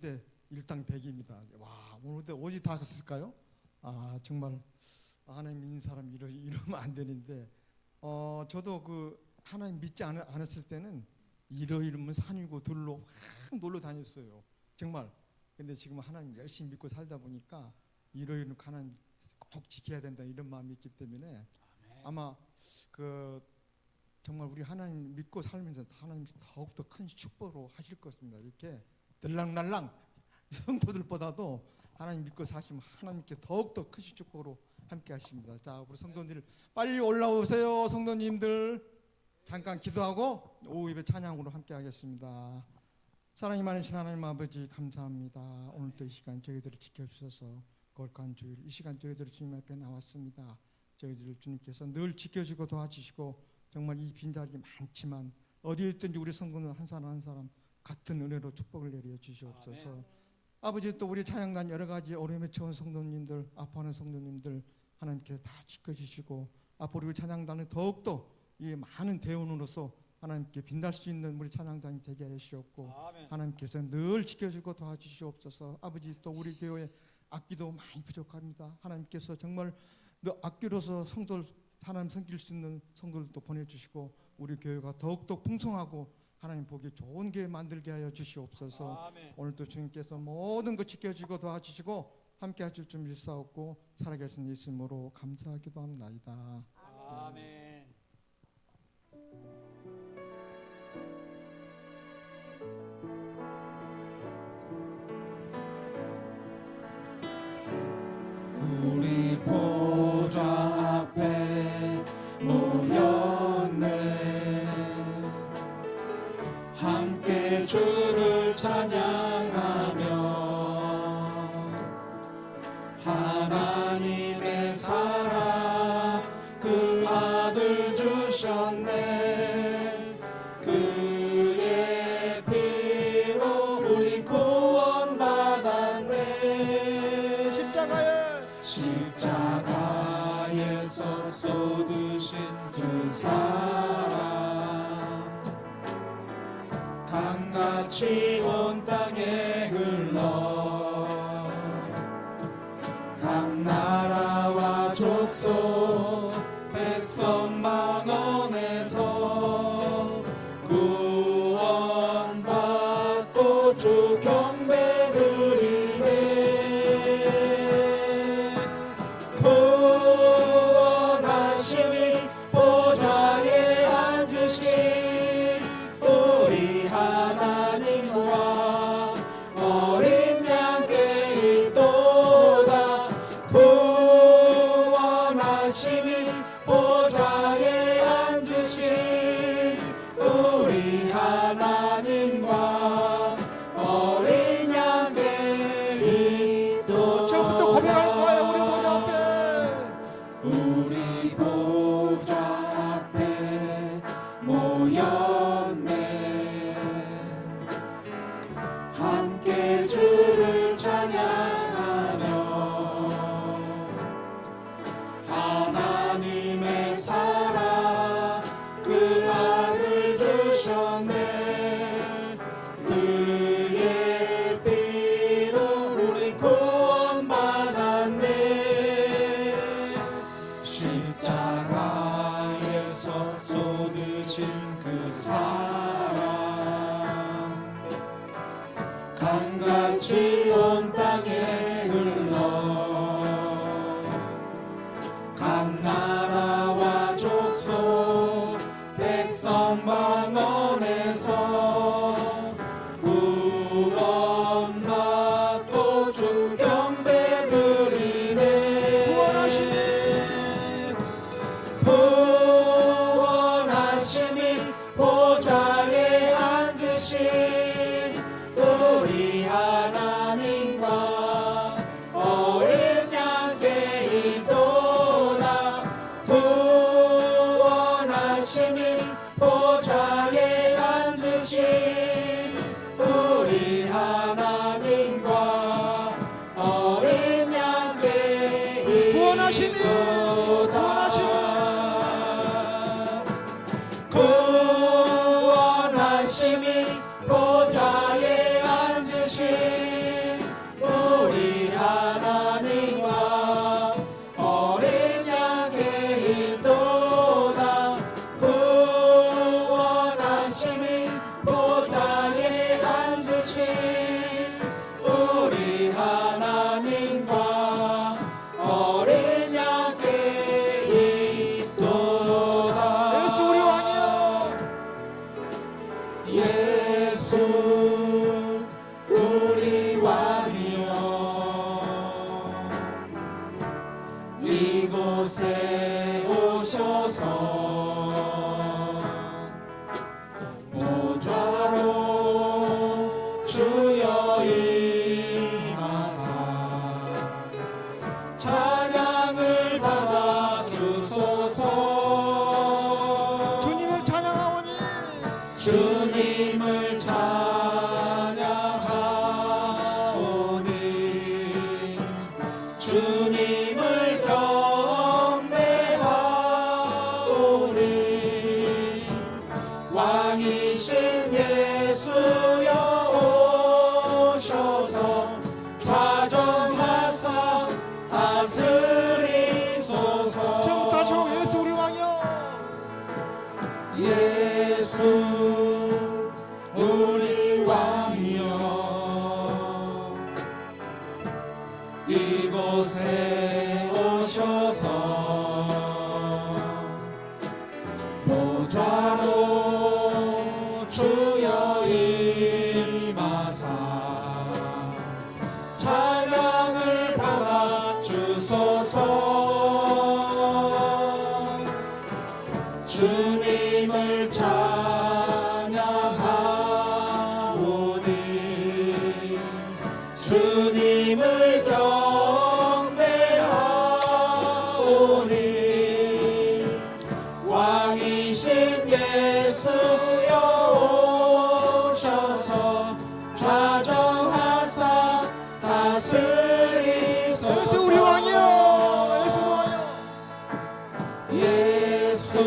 때 일당백입니다. 와, 오늘도 어디 다 갔을까요? 아, 정말 하나님 믿는 사람 이러면 안 되는데, 저도 그 하나님 믿지 않았을 때는 이러이러면 산이고 들로 확 놀러 다녔어요. 정말. 근데 지금 하나님 열심히 믿고 살다 보니까 이러이러면 하나님 꼭 지켜야 된다 이런 마음이 있기 때문에 아마 그 정말 우리 하나님 믿고 살면서 하나님 더욱더 큰 축복으로 하실 것입니다. 이렇게 들랑날랑 성도들보다도 하나님 믿고 사시면 하나님께 더욱더 큰 축복으로 함께 하십니다. 자, 우리 성도님들 빨리 올라오세요. 성도님들 잠깐 기도하고 오후 예배 찬양으로 함께 하겠습니다. 사랑이 많으신 하나님 아버지 감사합니다. 오늘도 이 시간 저희들을 지켜주셔서 거룩한 주일 이 시간 저희들이 주님 앞에 나왔습니다. 저희들을 주님께서 늘 지켜주고 도와주시고 정말 이 빈자리 많지만 어디에 있든지 우리 성도는 한 사람 한 사람 같은 은혜로 축복을 내려 주시옵소서. 아멘. 아버지 또 우리 찬양단 여러 가지 어려움에 처한 성도님들 아파하는 성도님들 하나님께서 다 지켜주시고 앞으로 우리 찬양단을 더욱더 이 많은 대원으로서 하나님께 빛날 수 있는 우리 찬양단이 되게 하시옵고 아멘. 하나님께서 늘 지켜주고 도와주시옵소서. 아버지 또 우리 교회 악기도 많이 부족합니다. 하나님께서 정말 악기로서 성도를 하나님 섬길 수 있는 성도들도 보내주시고 우리 교회가 더욱더 풍성하고 하나님 보기 좋은 교회 만들게 하여 주시옵소서. 아멘. 오늘도 주님께서 모든 것 지켜주고 도와주시고 함께 하실 줄 믿사옵고 살아계신 예수님으로 감사하기도 합나이다. 아멘. 우리 보좌 앞에 모였네. 함께 주를 찬양하며 하나님의 사랑 그 아들 주셨네. 그의 피로 우리 구원받았네. 십자가에서 쏟으신 그 사랑 강같이 온 땅에 흘러 각 나라와 족속 백성 만원에서 구원받고 주 경배 드리네. 구원하심이 보좌에 앉으신 우리 하나님과 어린 양께 있도다. 구원하심이 보좌에 앉으신 우리 하나님과 어린 양께 있도다. 처음부터 고백할 거예요. 우리 보좌 앞에 우리 보좌 앞에 모였네. 함께 주를 찬양하며 하나님의 사랑 그 아들 주셨네. 그의 피로 우리 구원받았네. 십자가에서 쏟으신 그 사랑 강같이 온 땅에 흘러 각 나라와 족속 백성 만원에서 구원받고 주 경배 드리네. 구원하심이 보좌에 앉으신 우리 하나님과 왕이여 이곳에 오셔서 보좌로 주여 임하사 찬양을 받아 주소서 주님을 찬양하오니 주님을 찬양하오니 주님을 경배하오니 왕이신 예수여 오셔서 좌정하사 다스리소서 처음부터 다시 한번 예수 우리 왕이여 예수 우리 왕이여 이곳에 오셔서 보좌로 주여 임하사 찬양을 받아 주소서 주님을 찬양하오니 주님을 경배하오니 왕이신 예수여 오셔서 좌정하사 다스리소서 예수 우리 왕이여 예수 우리 왕이여 예수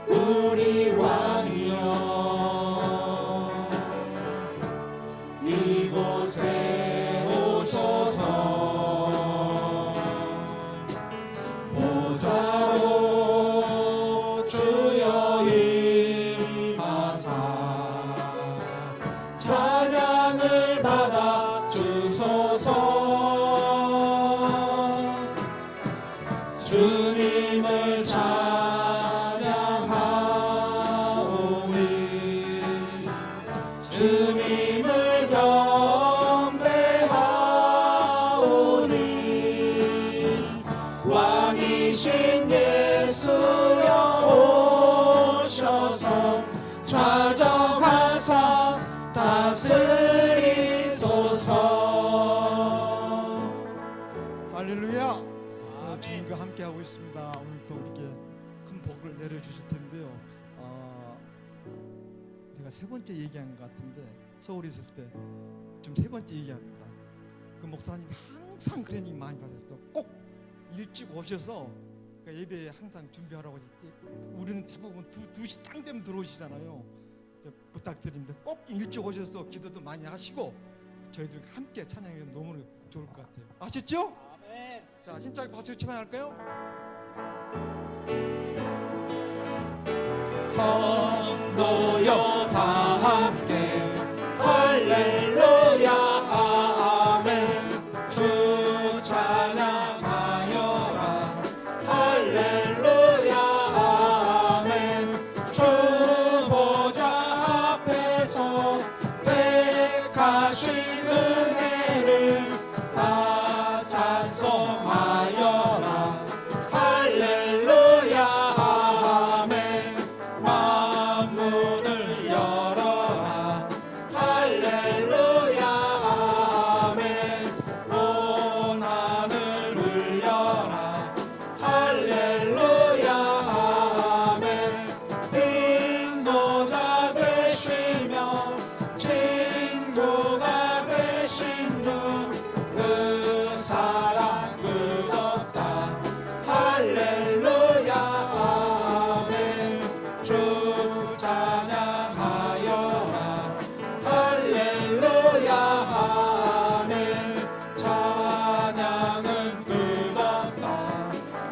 우리 왕이여 이곳에 오셔서 보좌로 주여 임하사 찬양을 받아 주소서 주님을 찬양하오니 주님을 경배하오니 왕이신 예수여 오셔서 좌정하사 다스리소서 할렐루야. 주님과 함께 하고 있습니다. 오늘 또 이렇게 큰 복을 내려주실 텐데요. 내가 세 번째 얘기한 것 같은데 서울에 있을 때 좀 세 번째 얘기합니다. 그 목사님 항상 그런 일 많이 받았어. 꼭 일찍 오셔서 그 예배 항상 준비하라고 했지. 우리는 대부분 2시 땅 되면 들어오시잖아요. 부탁드립니다. 꼭 일찍 오셔서 기도도 많이 하시고 저희들 함께 찬양하면 너무 좋을 것 같아요. 아셨죠? 자, 힘차게 박수 치면 할까요? 성도여 다 함께 할렐루야 아멘 주 찬양하여라 할렐루야 아멘 주 보좌 앞에서 백하신 은혜를 다 찬송하여라 할렐루야 아멘 만문을 열어라 할렐루야 아멘 온 하늘 울려라 할렐루야 아멘 인도자 되시며 친구가 되신 주 그 사랑 끝없다 할렐루야 아멘 주 찬양하여라 할렐루야 아멘 찬양은 끝없다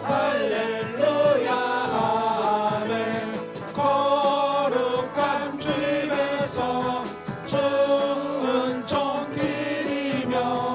할렐루야 아멘 거룩한 집에서 수은총 드리며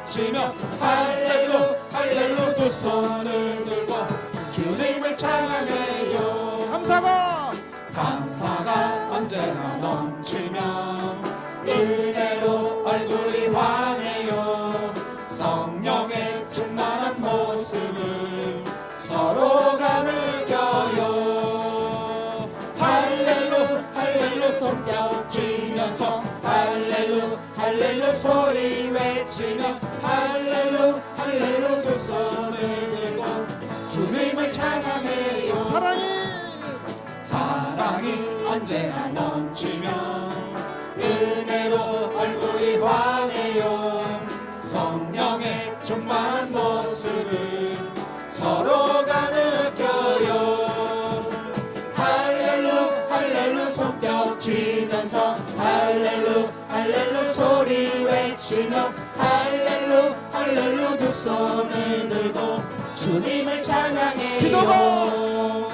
넘치며 할렐루 할렐루 두 손을 들고 주님을 찬양해요. 감사가 언제나 넘치며 은혜로 얼굴이 환해요. 성령의 충만한 모습을 서로가 느껴요. 할렐루 할렐루 손뼉 치면서 할렐루 할렐루 소리 외치며 할렐루 할렐루 두 손을 들고 주님을 찬양해요. 사랑이 언제나 넘치며 은혜로 얼굴이 환해요. 성령의 충만한 모습을 서로가 느껴요. 할렐루 할렐루 손뼉 치면서 할렐루 할렐루 소리 외치며 할렐루 할렐루 두 손을 들고 주님을 찬양해요.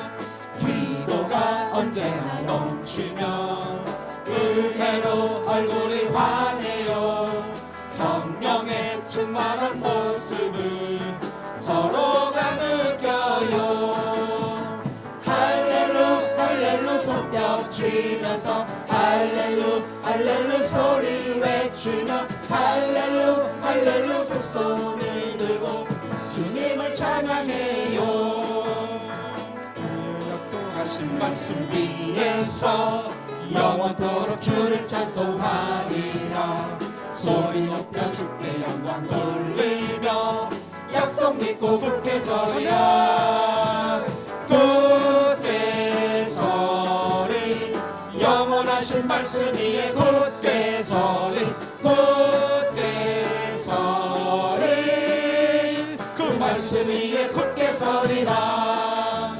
기도가 언제나 넘치며 은혜로 얼굴이 환해요. 성령의 충만한 모습을 서로가 느껴요. 할렐루 할렐루 손뼉 치면서 할렐루 할렐루 소리 외치며 할렐루 할렐루 두 손을 들고 주님을 찬양해요. 약속하신 말씀 위에서 영원토록 주를 찬송하리라. 소리 높여 주께 영광 돌리며 약속 믿고 굳게 서리라. 굳게 서리 영원하신 말씀 위에 굳게 서리. 굳게 서리 그 말씀 위에 굳게 서리라.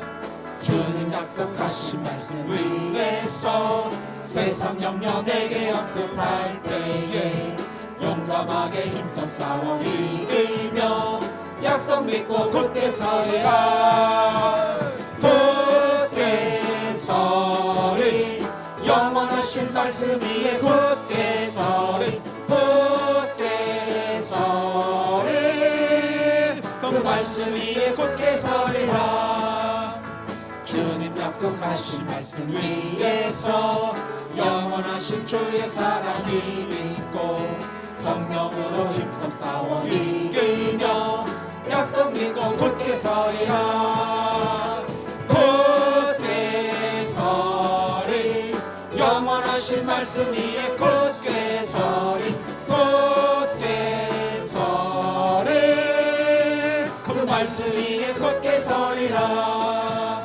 주님 약속하신 말씀 위에서 세상 염려 내게 역습할 때에 용감하게 힘써 싸워 이기며 약속 믿고 굳게 서리라. 굳게 서리 영원하신 말씀 위에 굳게 서리. 굳게 서리 그 말씀 위에 굳게 서리라. 주님 약속하신 말씀 위에서 영원하신 주의 사랑이 믿고 성령으로 힘써 싸워 이기며 약속 믿고 굳게 서리라. 굳게 서리 영원하신 말씀 위에 굳게 서리. 굳게 서리 그 말씀 위에 굳게 서리라.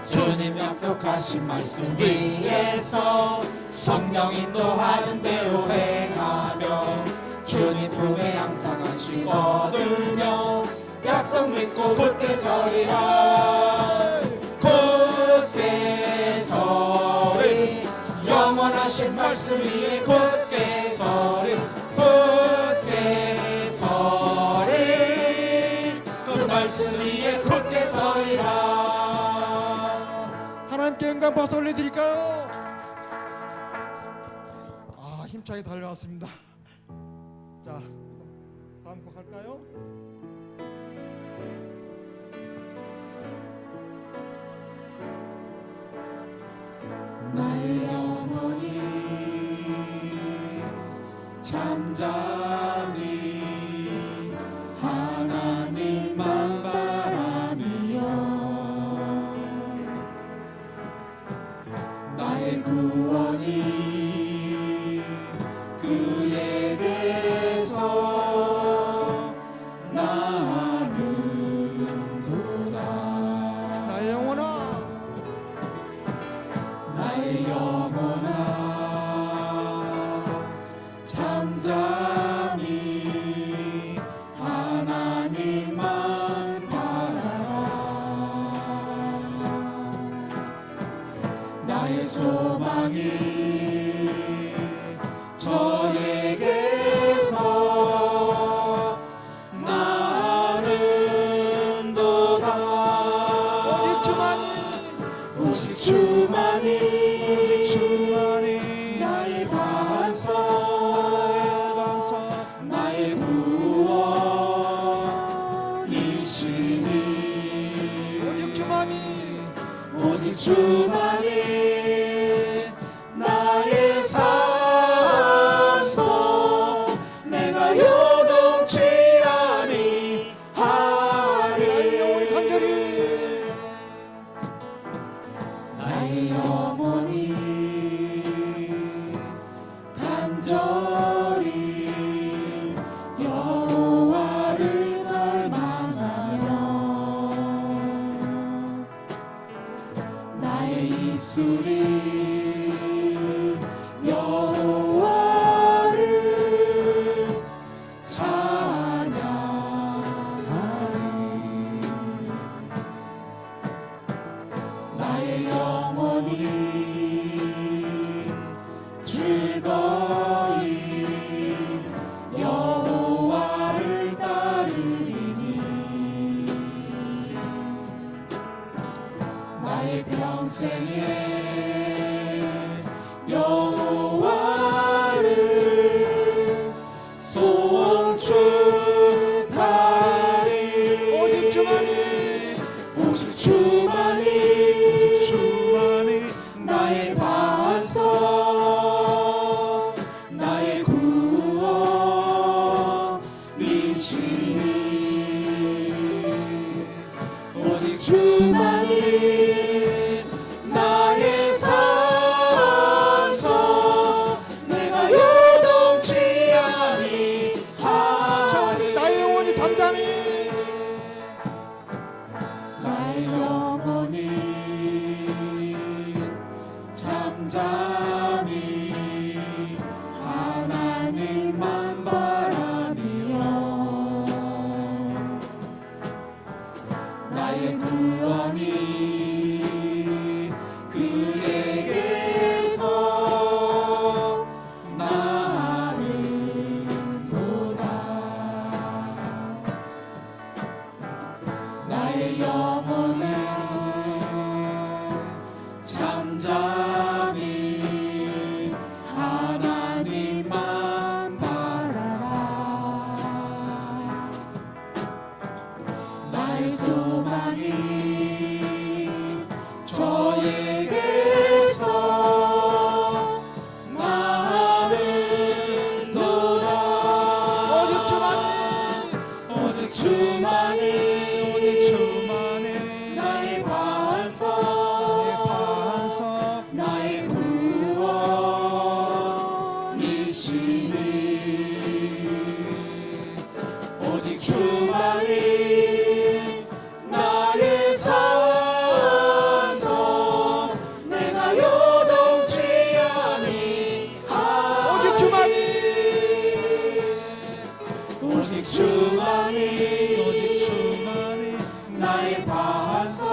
주님 약속하신 말씀 위에서 성령 인도하는 대로 행하며 주님 품에 항상 안식 얻으며 약속 믿고 굳게 서리라. 굳게 서리 영원하신 말씀 위에 굳게 서리. 굳게 서리 그 말씀 위에 굳게 서리라. 하나님께 영광 박수 올려드릴까요? 힘차게 달려왔습니다. 자, 다음 곡 할까요? 나의 영혼이 잠잠히 하나님만 바라며 나의 구원이 그에게서 나 주만이 나의 산소 내가 요동치 아니하리 나의 영혼이 간절히 여호와를 닮아가며 나의 입술이 여호와를 찬양하리 나의 영혼이 즐거이 여호와를 따르리니 나의 평생에 여호와를 송축하리 오직 주만이 오직 주만이 나의 반석 나의 구원이시니 오직 주만이 나의 산소 내가 요동치 아니하리 나의 영혼이 잠잠히 나의 영혼이 잠잠히 하나님만 바라며 나의 구원이 그에게서 나르도다 나의 영혼은 잠잠히 하나님만 바라라 나의 소망이 저에게서 나르도다 오직 주만이 오직 주만이 나의 반석 나의 구원이시니 오직 주만이 나의 산소 내가 요동치 아니하리 오직 주만이 오직 주만이 나의 반석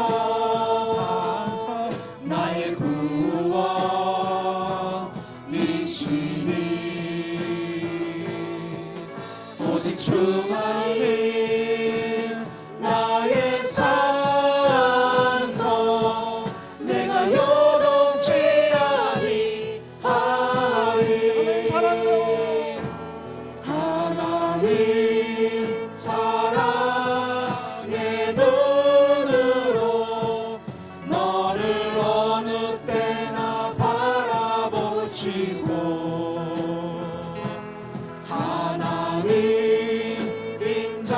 나의 구원이시니 오직 주만이 나의 산소 내가 요동치 아니하리 하나님 사랑으로 하나님 사랑의 눈으로 너를 어느 때나 바라보시고 하나님 인자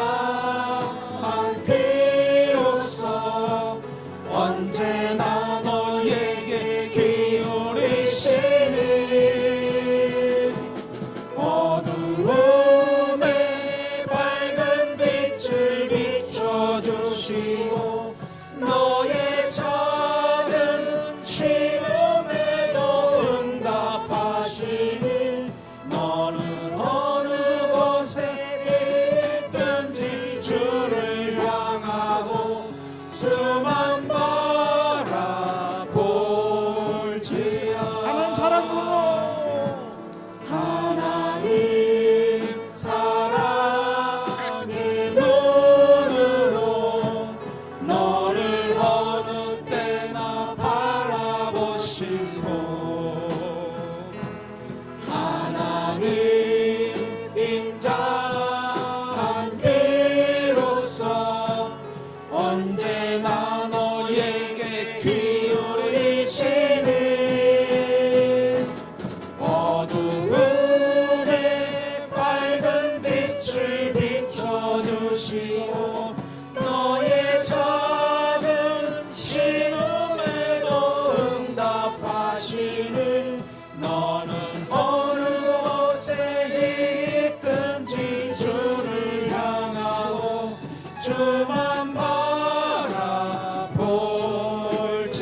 주만 바라볼지다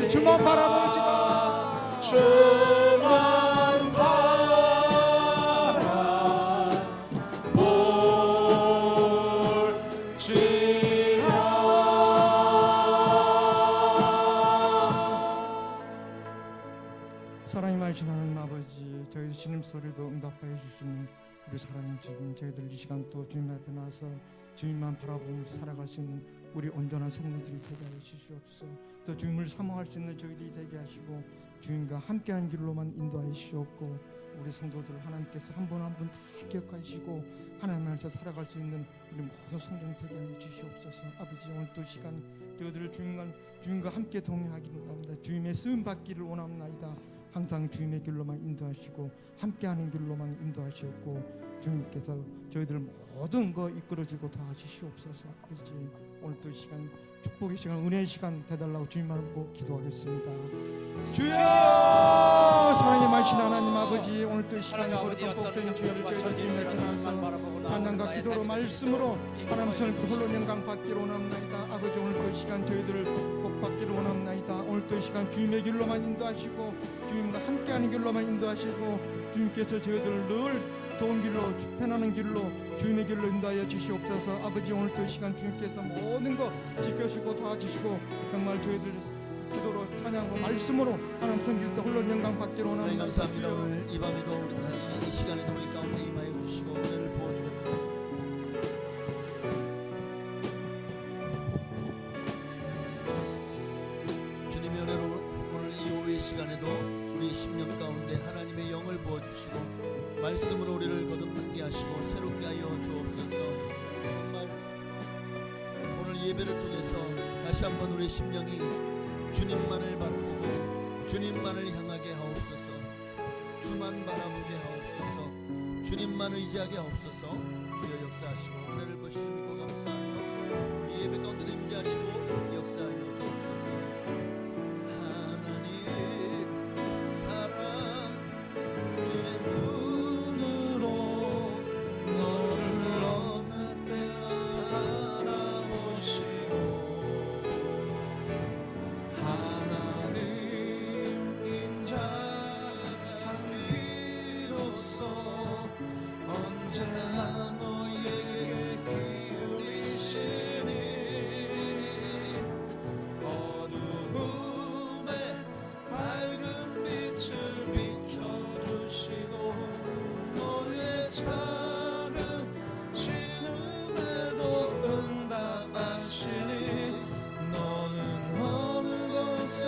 주만 바라볼지다 주만 바라볼지다. 사랑이 많으신 하나님 아버지, 저희 신음소리도 응답하여 주시는 우리 사랑하는 주님, 저희들 이 시간 또 주님 앞에 나와서 주님만 바라보면서 살아갈 수 있는 우리 온전한 성도들이 되게 하여 주시옵소서. 또 주님을 사모할 수 있는 저희들이 되게 하시고 주님과 함께한 길로만 인도하여 주시옵고, 우리 성도들 하나님께서 한 분 한 분 다 기억하시고 하나님 안에서 살아갈 수 있는 우리 모든 성도들 되게 하여 주시옵소서. 아버지, 오늘 또 시간 저희들을 주님과 함께 동행하기를 원합니다. 주님의 쓰임 받기를 원합니다. 항상 주님의 길로만 인도하시고 함께하는 길로만 인도하시옵고, 주님께서 저희들 모든 거 이끌어주고 도와주시옵소서. 아버지, 오늘 또 시간 축복의 시간, 은혜의 시간 되달라고 주님 말고 기도하겠습니다. 주여, 사랑의 많으신 하나님 아버지, 오늘 또 시간 거룩한 복된 주여를 저희들 주님 앞에 나와서 찬양과 기도로 말씀으로 하나님 손을 홀로 영광 받기로 원합나이다. 아버지, 오늘 또 시간 저희들을 복 받기로 원합나이다. 오늘 또 시간 주님의 길로만 인도하시고 주님과 함께하는 길로만 인도하시고, 주님께서 저희들을 늘 좋은 길로, 편안한 길로, 주님의 길로 인도하여 주시옵소서. 아버지, 오늘 또 시간 주님께서 모든 거 지켜주시고 도와주시고, 정말 저희들 기도로 찬양하고 말씀으로 하나님 성길 때 홀로 영광 받기로 원합니다. 감사합니다. 오늘 이 밤에도 우리 이 시간에도 우리 가운데 임하여 주시고 은혜를 부어주옵소서. 주님의 은혜로 오늘 이 오후의 시간에도 우리 심령 가운데 하나님의 영을 부어주시고 말씀으로 우리를 거듭나게 하시고 새롭게 하여 주옵소서. 정말 오늘 예배를 통해서 다시 한번 우리 심령이 주님만을 바라보고 주님만을 향하게 하옵소서. 주만 바라보게 하옵소서. 주님만 의지하게 하옵소서. 주여 역사하시고 은혜를 보시고 감사하여 우리 예배 가운데 임재하시고 역사하여 주옵소서. 하나님 사랑 내 눈으로 너를 어느 때나 바라보시고 하나님 인자가 비로소 언제나 너에게 기울이시니 어두움에 밝은 빛을 비춰주시고 너의 작은 시름에도 응답하시니 너는 어느 곳에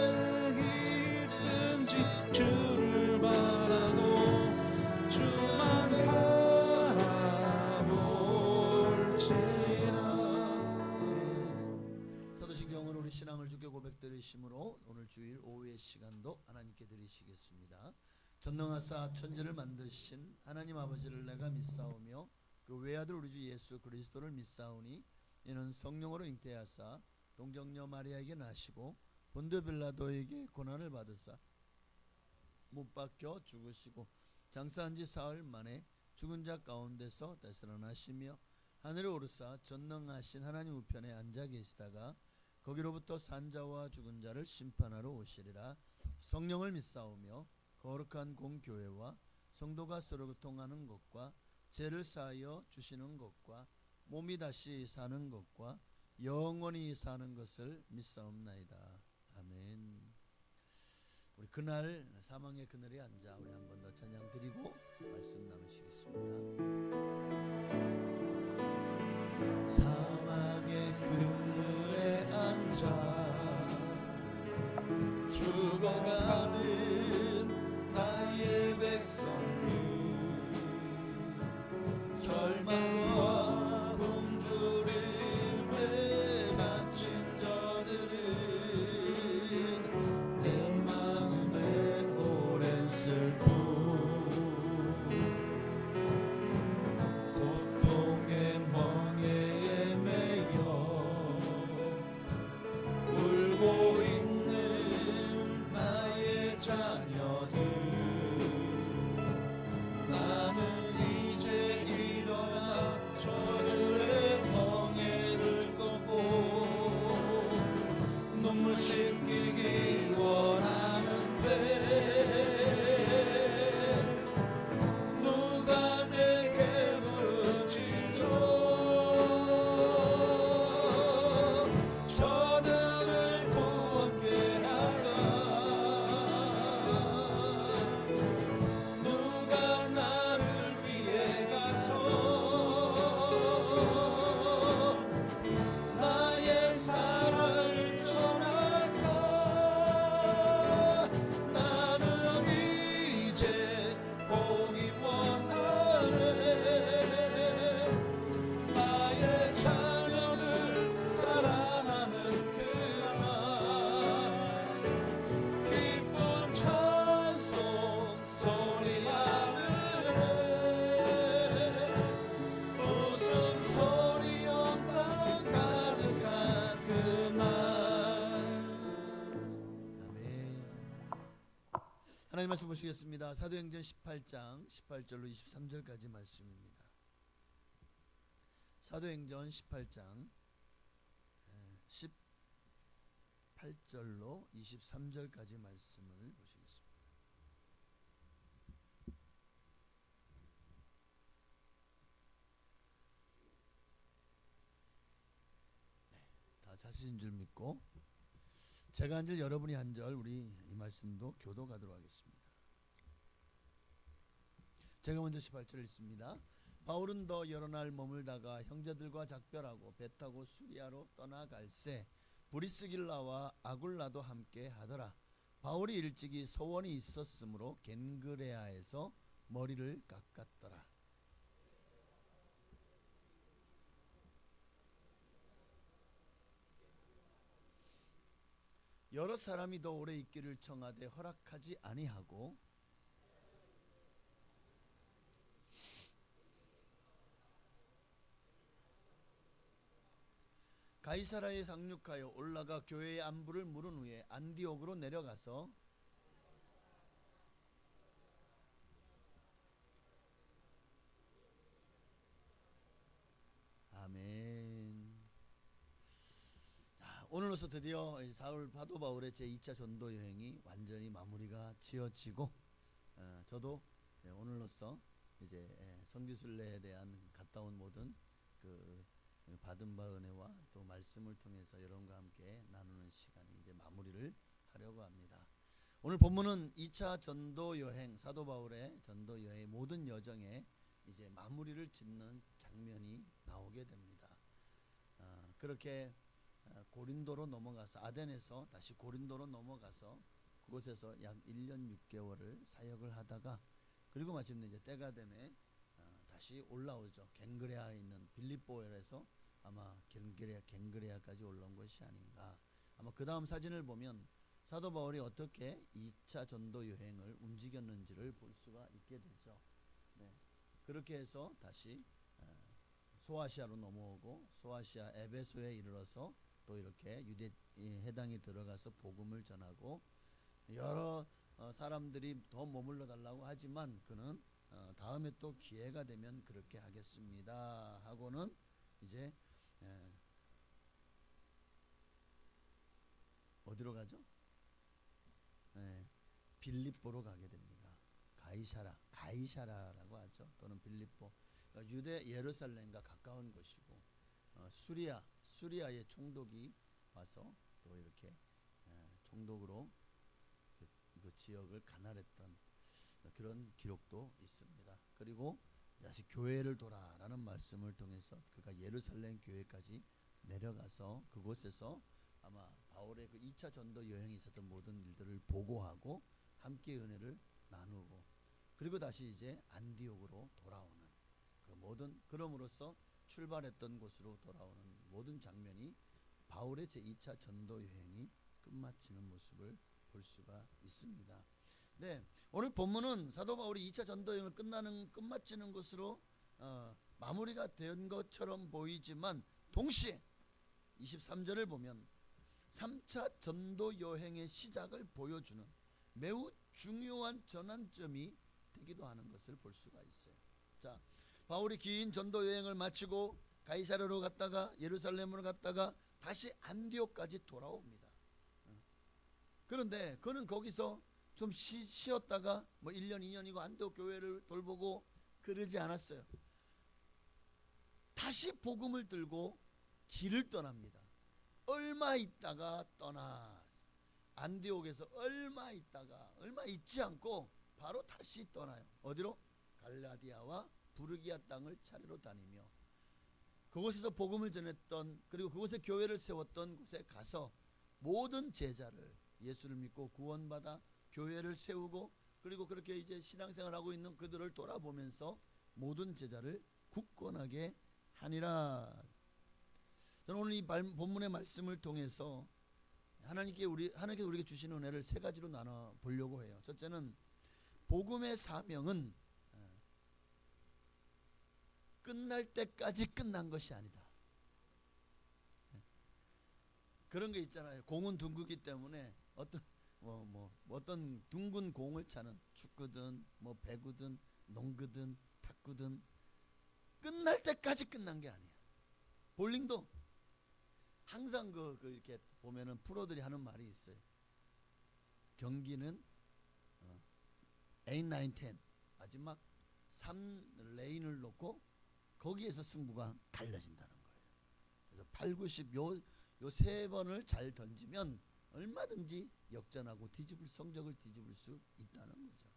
있든지 주를 바라고 주만 바라볼지라. 사도신경은 우리 신앙을 주께 고백드리심으로 오늘 주일 오후의 시간도 하나님께 드리시겠습니다. 전능하사 천지를 만드신 하나님 아버지를 내가 믿사오며 그 외아들 우리 주 예수 그리스도를 믿사오니 이는 성령으로 잉태하사 동정녀 마리아에게 나시고 본디오 빌라도에게 고난을 받으사 못 박혀 죽으시고 장사한 지 사흘 만에 죽은 자 가운데서 되살아나시며 하늘에 오르사 전능하신 하나님 우편에 앉아 계시다가 거기로부터 산자와 죽은 자를 심판하러 오시리라. 성령을 믿사오며 거룩한 공교회와 성도가 서로 교통하는 것과 죄를 사하여 주시는 것과 몸이 다시 사는 것과 영원히 사는 것을 믿사옵나이다. 아멘. 우리 그날 사망의 그늘에 앉아 우리 한 번 더 찬양 드리고 말씀 나누시겠습니다. 사망의 그늘에 앉아 죽어가는 나의 백성들 절망과 굶주릴 때 갇힌 자들은 내 마음에 오랜 슬픔 고통의 멍에에 하나님 말씀 보시겠습니다. 사도행전 18장 18절로 23절까지 말씀입니다. 사도행전 18장 18절로 23절까지 말씀을 보시겠습니다. 다 찾으신 줄 믿고 제가 한 절 여러분이 한 절 우리 이 말씀도 교도가도록 하겠습니다. 제가 먼저 18절 읽습니다. 바울은 더 여러 날 머물다가 형제들과 작별하고 배 타고 수리아로 떠나갈새 브리스길라와 아굴라도 함께 하더라. 바울이 일찍이 소원이 있었으므로 겐그레아에서 머리를 깎았더라. 여러 사람이 더 오래 있기를 청하되 허락하지 아니하고 가이사라에 상륙하여 올라가 교회의 안부를 물은 후에 안디옥으로 내려가서 아멘. 자, 오늘로서 드디어 사울 사도 바울의 제2차 전도 여행이 완전히 마무리가 지어지고 저도 오늘로서 이제 성지순례에 대한 갔다 온 모든 그 받은 바 은혜와 또 말씀을 통해서 여러분과 함께 나누는 시간이 이제 마무리를 하려고 합니다. 오늘 본문은 2차 전도 여행 사도 바울의 전도 여행 모든 여정에 이제 마무리를 짓는 장면이 나오게 됩니다. 그렇게 고린도로 넘어가서 아덴에서 다시 고린도로 넘어가서 그곳에서 약 1년 6개월을 사역을 하다가 그리고 마침내 이제 때가 되매 다시 올라오죠. 겐그레아에 있는 빌립보에서 아마 겐그레아까지 올라온 것이 아닌가. 아마 그 다음 사진을 보면 사도 바울이 어떻게 2차 전도 여행을 움직였는지를 볼 수가 있게 되죠. 네. 그렇게 해서 다시 소아시아로 넘어오고 소아시아 에베소에 이르러서 또 이렇게 유대 해당에 들어가서 복음을 전하고 여러 사람들이 더 머물러 달라고 하지만 그는 다음에 또 기회가 되면 그렇게 하겠습니다 하고는 이제 어디로 가죠? 빌립보로 가게 됩니다. 가이사라라고 하죠. 또는 빌립보. 유대 예루살렘과 가까운 곳이고 수리아의 총독이 와서 또 이렇게 총독으로 그 지역을 가난했던 그런 기록도 있습니다. 그리고 다시 교회를 돌아라는 말씀을 통해서 그가 예루살렘 교회까지 내려가서 그곳에서 아마 바울의 그 2차 전도 여행에 있었던 모든 일들을 보고하고 함께 은혜를 나누고 그리고 다시 이제 안디옥으로 돌아오는 그 모든 그럼으로써 출발했던 곳으로 돌아오는 모든 장면이 바울의 제2차 전도 여행이 끝마치는 모습을 볼 수가 있습니다. 네, 오늘 본문은 사도 바울이 2차 전도 여행을 끝마치는 것으로 마무리가 된 것처럼 보이지만 동시에 23절을 보면 3차 전도 여행의 시작을 보여주는 매우 중요한 전환점이 되기도 하는 것을 볼 수가 있어요. 자, 바울이 긴 전도 여행을 마치고 가이사랴로 갔다가 예루살렘으로 갔다가 다시 안디옥까지 돌아옵니다. 그런데 그는 거기서 좀 쉬었다가 뭐 1년 2년이고 안디옥 교회를 돌보고 그러지 않았어요. 다시 복음을 들고 길을 떠납니다. 얼마 있다가 떠나 안디옥에서 얼마 있지 않고 바로 다시 떠나요. 어디로? 갈라디아와 부르기아 땅을 차례로 다니며 그곳에서 복음을 전했던 그리고 그곳에 교회를 세웠던 곳에 가서 모든 제자를 예수를 믿고 구원받아 교회를 세우고 그리고 그렇게 이제 신앙생활하고 있는 그들을 돌아보면서 모든 제자를 굳건하게 하니라. 저는 오늘 이 본문의 말씀을 통해서 하나님께서 우리에게 주신 은혜를 세 가지로 나눠 보려고 해요. 첫째는 복음의 사명은 끝날 때까지 끝난 것이 아니다. 그런 게 있잖아요. 공은 둥글기 때문에 어떤 뭐 어떤 둥근 공을 차는 축구든 뭐 배구든 농구든 탁구든 끝날 때까지 끝난 게 아니야. 볼링도 항상 그 이렇게 보면은 프로들이 하는 말이 있어요. 경기는 8, 9, 10 마지막 3레인을 놓고 거기에서 승부가 갈라진다는 거예요. 그래서 8, 90 요 세 번을 잘 던지면 얼마든지 역전하고 성적을 뒤집을 수 있다는 거죠.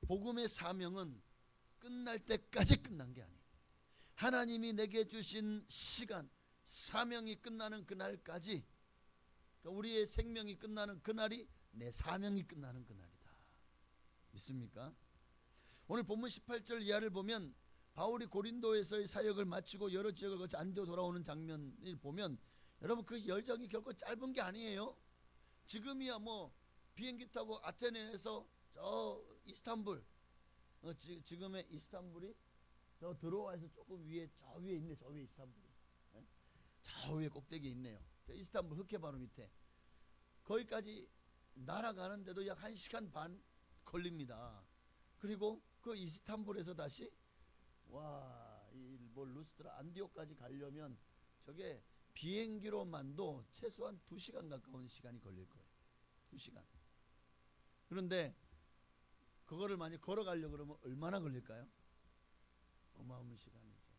복음의 사명은 끝날 때까지 끝난 게 아니에요. 하나님이 내게 주신 시간, 사명이 끝나는 그날까지, 그러니까 우리의 생명이 끝나는 그날이 내 사명이 끝나는 그날이다. 믿습니까? 오늘 본문 18절 이하를 보면 바울이 고린도에서의 사역을 마치고 여러 지역을 거쳐 안디오 돌아오는 장면을 보면 여러분 그 열정이 결코 짧은 게 아니에요. 지금이야 뭐 비행기 타고 아테네에서 저 이스탄불, 지금의 이스탄불이 저 들어와서 조금 위에, 저 위에 있네. 저 위에 이스탄불이, 저 위에 꼭대기에 있네요. 이스탄불 흑해 바로 밑에 거기까지 날아가는데도 약 1시간 반 걸립니다. 그리고 그 이스탄불에서 다시 뭐 루스트라 안디오까지 가려면 저게 비행기로만도 최소한 2시간 가까운 시간이 걸릴 거예요. 2시간. 그런데 그거를 만약 걸어가려고 그러면 얼마나 걸릴까요? 어마어마한 시간이죠.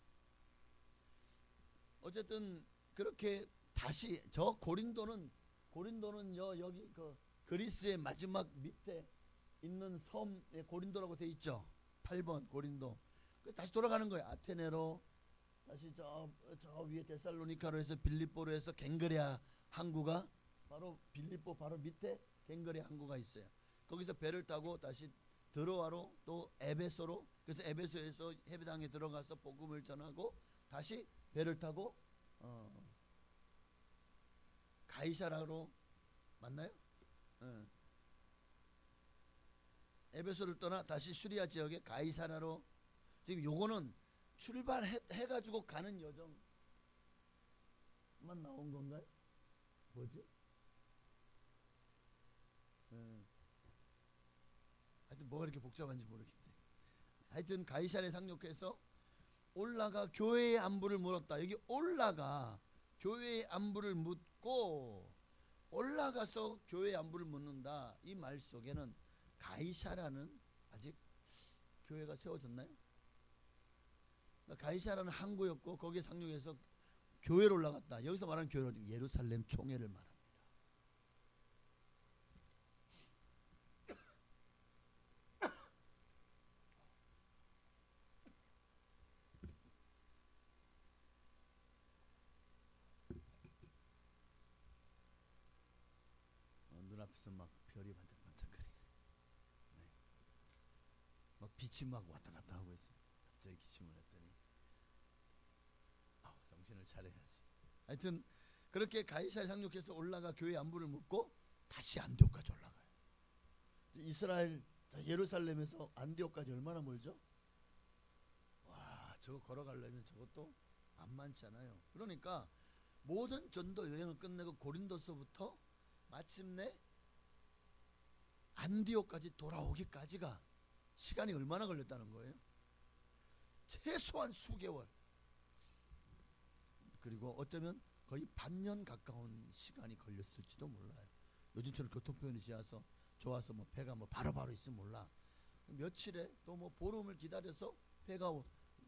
어쨌든 그렇게 다시 저 고린도는 여기 그 그리스의 마지막 밑에 있는 섬에 고린도라고 돼 있죠. 8번 고린도. 그래서 다시 돌아가는 거예요. 아테네로 다시 저 위에 데살로니카로 해서 빌립보로 해서 갱그레아 항구가 바로 빌립보 바로 밑에 갱그레아 항구가 있어요. 거기서 배를 타고 다시 드로아로 또 에베소로, 그래서 에베소에서 해배당에 들어가서 복음을 전하고 다시 배를 타고 가이사라로 맞나요? 에베소를 떠나 다시 수리아 지역의 가이사라로, 지금 요거는 출발해가지고 가는 여정만 나온 건가요? 뭐지? 하여튼 뭐가 이렇게 복잡한지 모르겠네. 하여튼 가이사랴에 상륙해서 올라가 교회의 안부를 물었다. 여기 올라가 교회의 안부를 묻고 올라가서 교회의 안부를 묻는다. 이 말 속에는 가이사라는 아직 교회가 세워졌나요? 가이사라는 항구였고 거기에 상륙해서 교회로 올라갔다. 여기서 말하는 교회는 예루살렘 총회를 말합니다. 눈앞에서 막 별이 반짝반짝거리네. 네. 막 빛이 막 왔다 갔다 하고 있어요. 갑자기 기침을 했더니 정신을 차려야지. 하여튼 그렇게 가이사랴에 상륙해서 올라가 교회 안부를 묻고 다시 안디옥까지 올라가요. 이스라엘 예루살렘에서 안디옥까지 얼마나 멀죠? 저거 걸어가려면 저것도 안 많잖아요. 그러니까 모든 전도 여행을 끝내고 고린도서부터 마침내 안디옥까지 돌아오기까지가 시간이 얼마나 걸렸다는 거예요? 최소한 수개월, 그리고 어쩌면 거의 반년 가까운 시간이 걸렸을지도 몰라요. 요즘처럼 교통편이 좋아서 뭐 배가 뭐 바로바로 있으면 몰라. 며칠에 또 뭐 보름을 기다려서 배가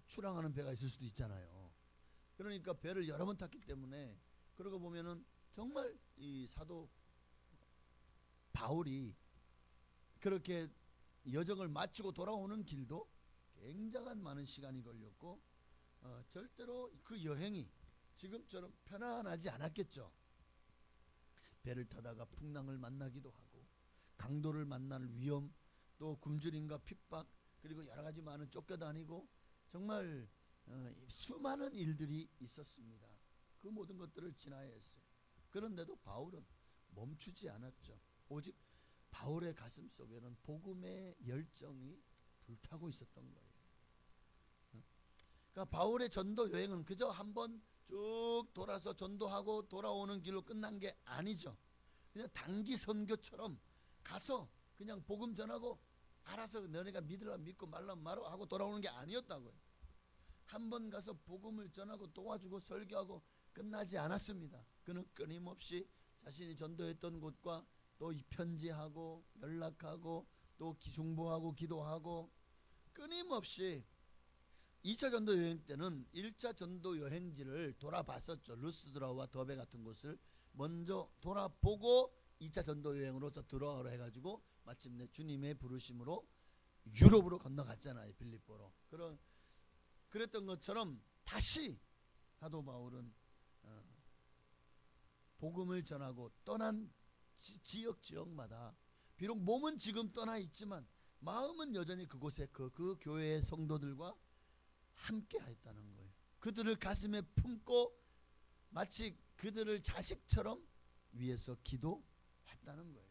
출항하는 배가 있을 수도 있잖아요. 그러니까 배를 여러 번 탔기 때문에, 그러고 보면은 정말 이 사도 바울이 그렇게 여정을 마치고 돌아오는 길도 굉장한 많은 시간이 걸렸고 절대로 그 여행이 지금처럼 편안하지 않았겠죠. 배를 타다가 풍랑을 만나기도 하고 강도를 만날 위험, 또 굶주림과 핍박, 그리고 여러 가지 많은 쫓겨다니고 정말 수많은 일들이 있었습니다. 그 모든 것들을 지나야 했어요. 그런데도 바울은 멈추지 않았죠. 오직 바울의 가슴 속에는 복음의 열정이 불타고 있었던 거예요. 그러니까 바울의 전도 여행은 그저 한번 쭉 돌아서 전도하고 돌아오는 길로 끝난 게 아니죠. 그냥 단기 선교처럼 가서 그냥 복음 전하고 알아서 너네가 믿으라 믿고 말라 말어 하고 돌아오는 게 아니었다고요. 한 번 가서 복음을 전하고 도와주고 설교하고 끝나지 않았습니다. 그는 끊임없이 자신이 전도했던 곳과 또 편지하고 연락하고 또 중보하고 기도하고 끊임없이 2차 전도 여행 때는 1차 전도 여행지를 돌아봤었죠. 루스드라와 더베 같은 곳을 먼저 돌아보고 2차 전도 여행으로 들어오라 해가지고 마침내 주님의 부르심으로 유럽으로 건너갔잖아요. 빌립보로. 그랬던 것처럼 다시 사도 바울은 복음을 전하고 떠난 지역마다 비록 몸은 지금 떠나 있지만 마음은 여전히 그곳에 그 교회의 성도들과 함께 하였다는 거예요. 그들을 가슴에 품고 마치 그들을 자식처럼 위해서 기도했다는 거예요.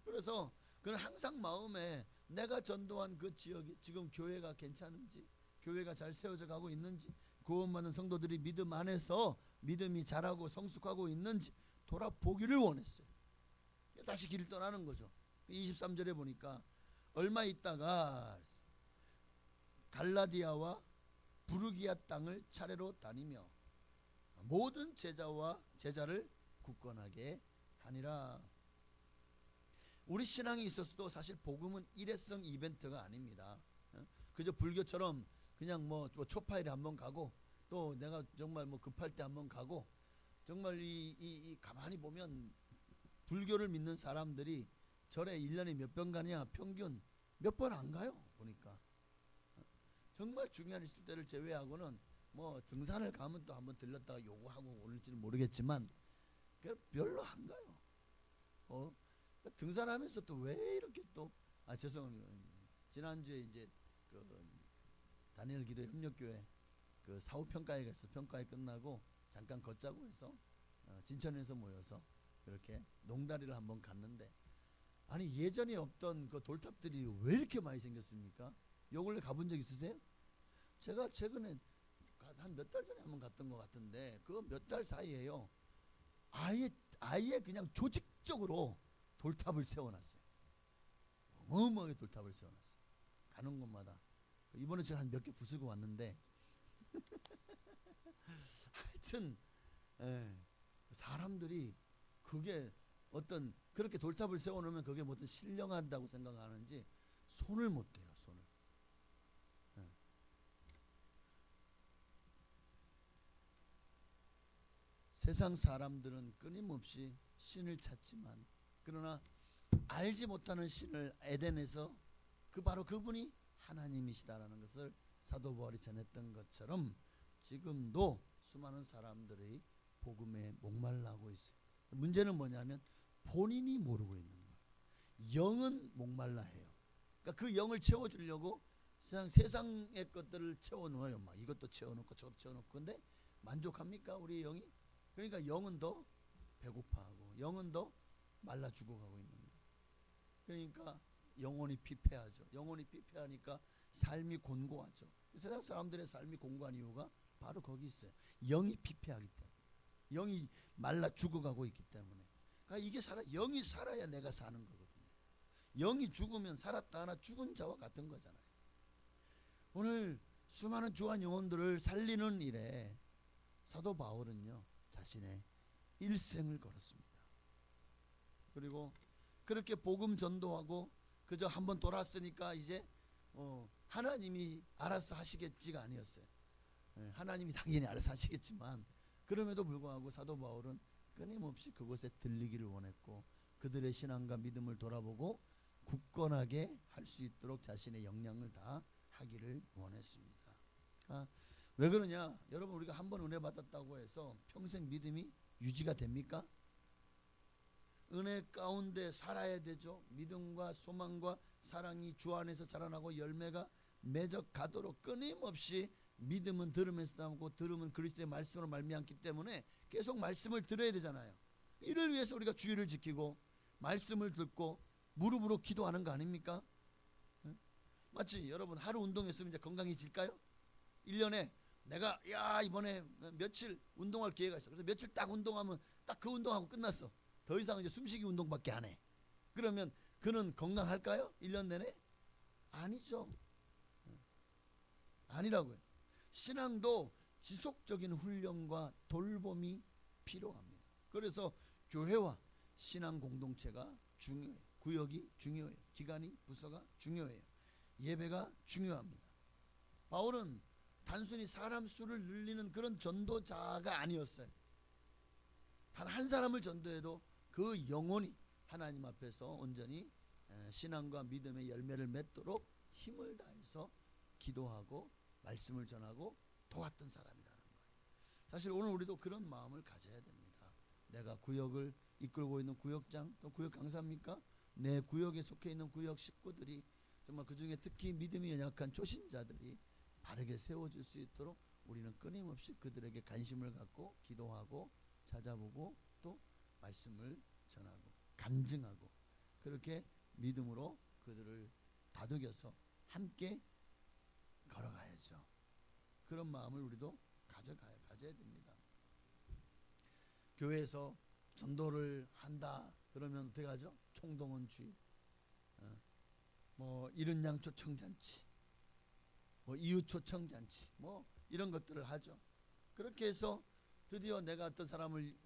그래서 그는 항상 마음에 내가 전도한 그 지역이 지금 교회가 괜찮은지, 교회가 잘 세워져 가고 있는지, 구원받은 성도들이 믿음 안에서 믿음이 자라고 성숙하고 있는지 돌아보기를 원했어요. 다시 길을 떠나는 거죠. 23절에 보니까 얼마 있다가 갈라디아와 부르기아 땅을 차례로 다니며 모든 제자를 굳건하게 하니라. 우리 신앙이 있었어도 사실 복음은 일회성 이벤트가 아닙니다. 그저 불교처럼 그냥 뭐 초파일에 한번 가고 또 내가 정말 뭐 급할 때 한번 가고 정말 이 가만히 보면 불교를 믿는 사람들이 절에 1년에 몇 번 가냐 평균 몇 번 안 가요. 보니까 정말 중요한 있을 때를 제외하고는 뭐 등산을 가면 또 한번 들렀다가 요구하고 오를지는 모르겠지만 별로 안 가요. 등산하면서 또 왜 이렇게 또 죄송합니다. 지난주에 이제 그 다니엘 기도 협력교회 그 사후 평가회 가서 평가회 끝나고 잠깐 걷자고 해서 진천에서 모여서 그렇게 농다리를 한번 갔는데 아니 예전에 없던 그 돌탑들이 왜 이렇게 많이 생겼습니까? 요 근래 가본 적 있으세요? 제가 최근에 한 몇 달 전에 한번 갔던 것 같은데 그 몇 달 사이에요. 아예 그냥 조직적으로 돌탑을 세워놨어요. 어마어마하게 돌탑을 세워놨어요. 가는 곳마다. 이번에 제가 한 몇 개 부수고 왔는데 하여튼 사람들이 그게 어떤 그렇게 돌탑을 세워놓으면 그게 뭐 어떤 신령하다고 생각하는지 손을 못 대요. 손을. 세상 사람들은 끊임없이 신을 찾지만 그러나 알지 못하는 신을 에덴에서 바로 그분이 하나님이시다라는 것을 사도 바울이 전했던 것처럼 지금도 수많은 사람들이 복음에 목말라하고 있어요. 문제는 뭐냐면 본인이 모르고 있는 거예요. 영은 목말라해요. 그러니까 그 영을 채워주려고 세상의 것들을 채워넣어요. 막 이것도 채워놓고 저것도 채워놓고 근데 만족합니까 우리 영이? 그러니까 영은 더 배고파하고 영은 더 말라 죽어가고 있는 거예요. 그러니까 영혼이 피폐하죠. 영혼이 피폐하니까 삶이 곤고하죠. 세상 사람들의 삶이 곤고한 이유가 바로 거기 있어요. 영이 피폐하기 때문에, 영이 말라 죽어가고 있기 때문에. 그러니까 이게 영이 살아야 내가 사는 거거든요. 영이 죽으면 살았다 하나 죽은 자와 같은 거잖아요. 오늘 수많은 주한 영혼들을 살리는 일에 사도 바울은요 자신의 일생을 걸었습니다. 그리고 그렇게 복음 전도하고 그저 한번 돌았으니까 이제 하나님이 알아서 하시겠지가 아니었어요. 하나님이 당연히 알아서 하시겠지만 그럼에도 불구하고 사도 바울은 끊임없이 그곳에 들리기를 원했고 그들의 신앙과 믿음을 돌아보고 굳건하게 할 수 있도록 자신의 역량을 다 하기를 원했습니다. 왜 그러냐? 여러분 우리가 한번 은혜 받았다고 해서 평생 믿음이 유지가 됩니까? 은혜 가운데 살아야 되죠. 믿음과 소망과 사랑이 주 안에서 자라나고 열매가 맺어 가도록 끊임없이 믿음은 들으면서 나오고 들으면 그리스도의 말씀으로 말미암기 때문에 계속 말씀을 들어야 되잖아요. 이를 위해서 우리가 주의를 지키고 말씀을 듣고 무릎으로 기도하는 거 아닙니까? 마치 여러분 하루 운동했으면 이제 건강해질까요? 1년에 내가 야 이번에 며칠 운동할 기회가 있어. 그래서 며칠 딱 운동하면 딱 그 운동하고 끝났어. 더 이상 이제 숨쉬기 운동밖에 안 해. 그러면 그는 건강할까요? 1년 내내? 아니죠. 아니라고요. 신앙도 지속적인 훈련과 돌봄이 필요합니다. 그래서 교회와 신앙 공동체가 중요해요. 구역이 중요해요. 기관이 부서가 중요해요. 예배가 중요합니다. 바울은 단순히 사람 수를 늘리는 그런 전도자가 아니었어요. 단 한 사람을 전도해도 그 영혼이 하나님 앞에서 온전히 신앙과 믿음의 열매를 맺도록 힘을 다해서 기도하고 말씀을 전하고 도왔던 사람이라는 거예요. 사실 오늘 우리도 그런 마음을 가져야 됩니다. 내가 구역을 이끌고 있는 구역장 또 구역 강사입니까? 내 구역에 속해 있는 구역 식구들이 정말 그 중에 특히 믿음이 연약한 초신자들이 바르게 세워질 수 있도록 우리는 끊임없이 그들에게 관심을 갖고 기도하고 찾아보고 또 말씀을 전하고 간증하고 그렇게 믿음으로 그들을 다독여서 함께 걸어가야죠. 그런 마음을 우리도 가져야 됩니다. 교회에서 전도를 한다 그러면 어떻게 하죠? 총동원 주일, 뭐 이른 양 초청잔치, 뭐 이웃 초청잔치, 뭐 이런 것들을 하죠. 그렇게 해서 드디어 내가 어떤 사람을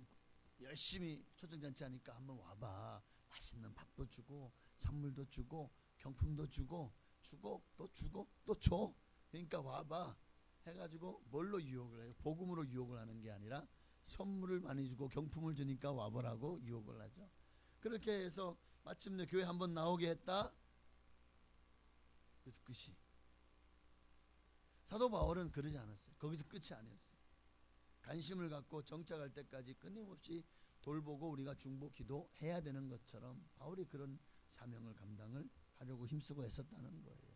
열심히 초청잔치 하니까 한번 와봐. 맛있는 밥도 주고 선물도 주고 경품도 주고 또 줘. 그러니까 와봐 해가지고 뭘로 유혹을 해요? 복음으로 유혹을 하는 게 아니라 선물을 많이 주고 경품을 주니까 와보라고 유혹을 하죠. 그렇게 해서 마침내 교회 한번 나오게 했다. 그래서 끝이. 사도 바울은 그러지 않았어요. 거기서 끝이 아니었어요. 관심을 갖고 정착할 때까지 끊임없이 돌보고 우리가 중보 기도해야 되는 것처럼 바울이 그런 사명을 감당을 하려고 힘쓰고 애썼다는 거예요.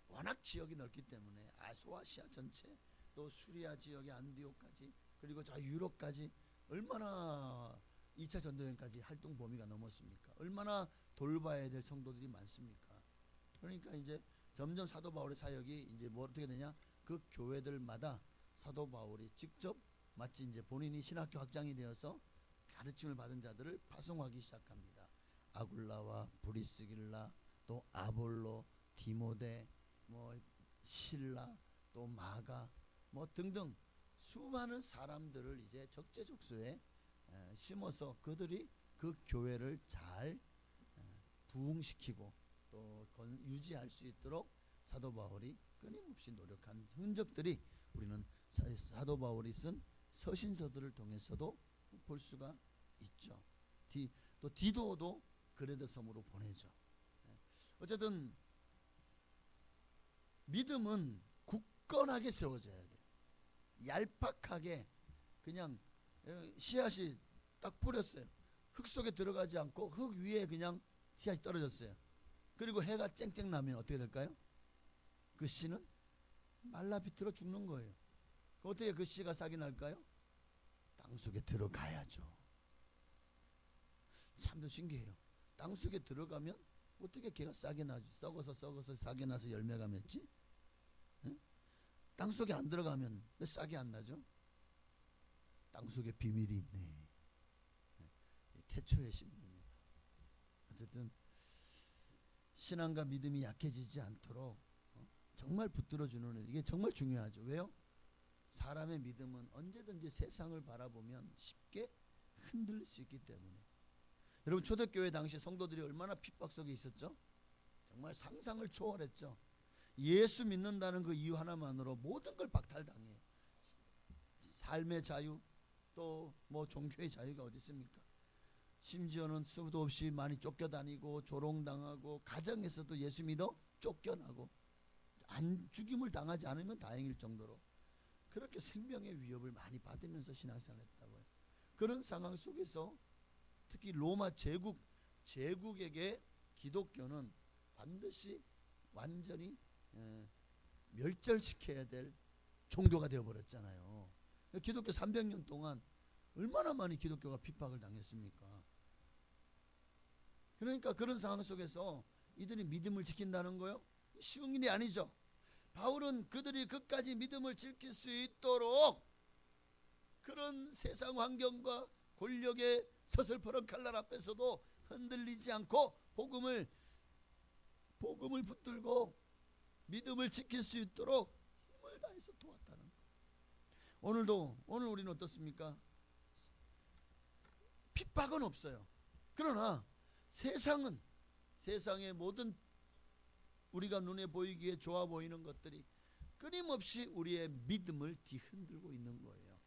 워낙 지역이 넓기 때문에 소아시아 전체 또 수리아 지역의 안디옥까지 그리고 저 유럽까지 얼마나 2차 전도여행까지 활동 범위가 넘었습니까? 얼마나 돌봐야 될 성도들이 많습니까? 그러니까 이제 점점 사도 바울의 사역이 이제 뭐 어떻게 되냐? 그 교회들마다 사도 바울이 직접 마치 이제 본인이 신학교 학장이 되어서 가르침을 받은 자들을 파송하기 시작합니다. 아굴라와 브리스길라 또 아볼로, 디모데, 뭐 실라, 또 마가 뭐 등등 수많은 사람들을 이제 적재적소에 심어서 그들이 그 교회를 잘 부흥시키고 또 유지할 수 있도록 사도 바울이 끊임없이 노력한 흔적들이 우리는 사도 바울이 쓴 서신서들을 통해서도 볼 수가 있죠. 또 디도도 그레데 섬으로 보내죠. 어쨌든 믿음은 굳건하게 세워져야 돼. 얄팍하게 그냥 씨앗이 딱 뿌렸어요. 흙 속에 들어가지 않고 흙 위에 그냥 씨앗이 떨어졌어요. 그리고 해가 쨍쨍 나면 어떻게 될까요? 그 씨는 말라 비틀어 죽는 거예요. 어떻게 그 씨가 싹이 날까요? 땅속에 들어가야죠. 참 신기해요. 땅속에 들어가면 어떻게 걔가 싹이 나지? 썩어서 싹이 나서 열매가 맺지? 응? 땅속에 안 들어가면 왜 싹이 안 나죠? 땅속에 비밀이 있네. 태초의 신비입니다. 어쨌든 신앙과 믿음이 약해지지 않도록 정말 붙들어주는 일, 이게 정말 중요하죠. 왜요? 사람의 믿음은 언제든지 세상을 바라보면 쉽게 흔들릴 수 있기 때문에. 여러분 초대교회 당시 성도들이 얼마나 핍박 속에 있었죠? 정말 상상을 초월했죠. 예수 믿는다는 그 이유 하나만으로 모든 걸 박탈당해요. 삶의 자유 또 뭐 종교의 자유가 어디 있습니까? 심지어는 수도 없이 많이 쫓겨다니고 조롱당하고 가정에서도 예수 믿어 쫓겨나고 죽임을 당하지 않으면 다행일 정도로 그렇게 생명의 위협을 많이 받으면서 신앙생활을 했다고요. 그런 상황 속에서 특히 로마 제국에게 기독교는 반드시 완전히 멸절시켜야 될 종교가 되어버렸잖아요. 기독교 300년 동안 얼마나 많이 기독교가 핍박을 당했습니까? 그러니까 그런 상황 속에서 이들이 믿음을 지킨다는 거요? 쉬운 일이 아니죠. 바울은 그들이 끝까지 믿음을 지킬 수 있도록 그런 세상 환경과 권력의 서슬퍼런 칼날 앞에서도 흔들리지 않고 복음을 붙들고 믿음을 지킬 수 있도록 힘을 다해서 도왔다는 거예요. 오늘 우리는 어떻습니까? 핍박은 없어요. 그러나 세상의 모든 우리가 눈에 보이기에 좋아 보이는 것들이 끊임없이 우리의 믿음을 뒤흔들고 있는 거예요.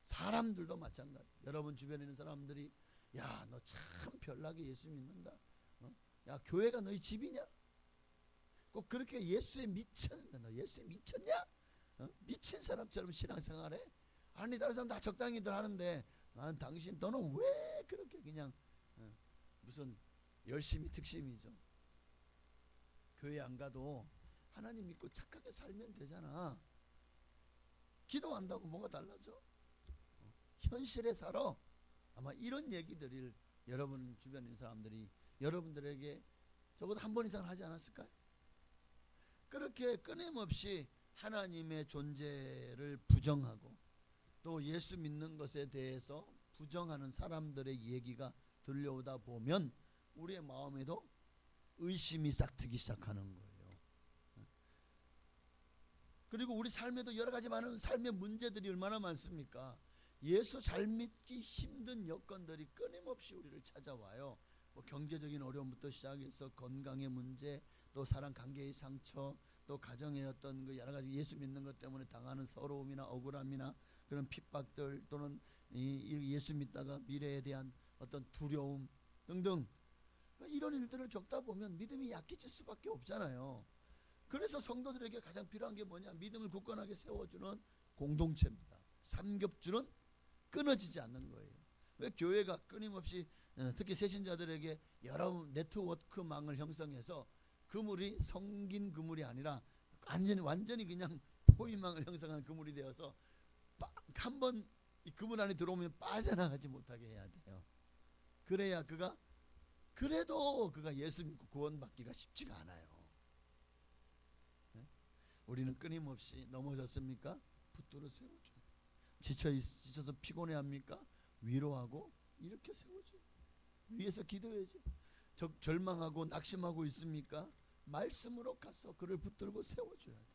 사람들도 마찬가지. 여러분 주변에 있는 사람들이 야, 너 참 별나게 예수 믿는다. 야, 교회가 너희 집이냐? 꼭 그렇게 예수에 미쳤는데 너 예수에 미쳤냐? 미친 사람처럼 신앙생활해? 아니 다른 사람 다 적당히들 하는데 난 너는 왜 그렇게 그냥 무슨 열심히 특심이죠. 교회 안 가도 하나님 믿고 착하게 살면 되잖아. 기도한다고 뭐가 달라져? 현실에 살아. 아마 이런 얘기들을 여러분 주변에 있는 사람들이 여러분들에게 적어도 한 번 이상 하지 않았을까요? 그렇게 끊임없이 하나님의 존재를 부정하고 또 예수 믿는 것에 대해서 부정하는 사람들의 얘기가 들려오다 보면 우리의 마음에도 의심이 싹트기 시작하는 거예요. 그리고 우리 삶에도 여러 가지 많은 삶의 문제들이 얼마나 많습니까? 예수 잘 믿기 힘든 여건들이 끊임없이 우리를 찾아와요. 뭐 경제적인 어려움부터 시작해서 건강의 문제, 또 사람 관계의 상처, 또 가정의 어떤 그 여러 가지 예수 믿는 것 때문에 당하는 서러움이나 억울함이나 그런 핍박들, 또는 예수 믿다가 미래에 대한 어떤 두려움 등등, 이런 일들을 겪다 보면 믿음이 약해질 수밖에 없잖아요. 그래서 성도들에게 가장 필요한 게 뭐냐? 믿음을 굳건하게 세워주는 공동체입니다. 삼겹줄은 끊어지지 않는 거예요. 왜 교회가 끊임없이 특히 새신자들에게 여러 네트워크망을 형성해서 그물이 성긴 그물이 아니라 완전히 그냥 포위망을 형성한 그물이 되어서 한번 이 그물 안에 들어오면 빠져나가지 못하게 해야 돼요. 그래야 그래도 그가 예수 믿고 구원받기가 쉽지가 않아요. 우리는 끊임없이 넘어졌습니까? 붙들어 세워줘요. 지쳐서 피곤해합니까? 위로하고 이렇게 세워줘요. 위에서 기도해야죠. 절망하고 낙심하고 있습니까? 말씀으로 가서 그를 붙들고 세워줘야 돼요.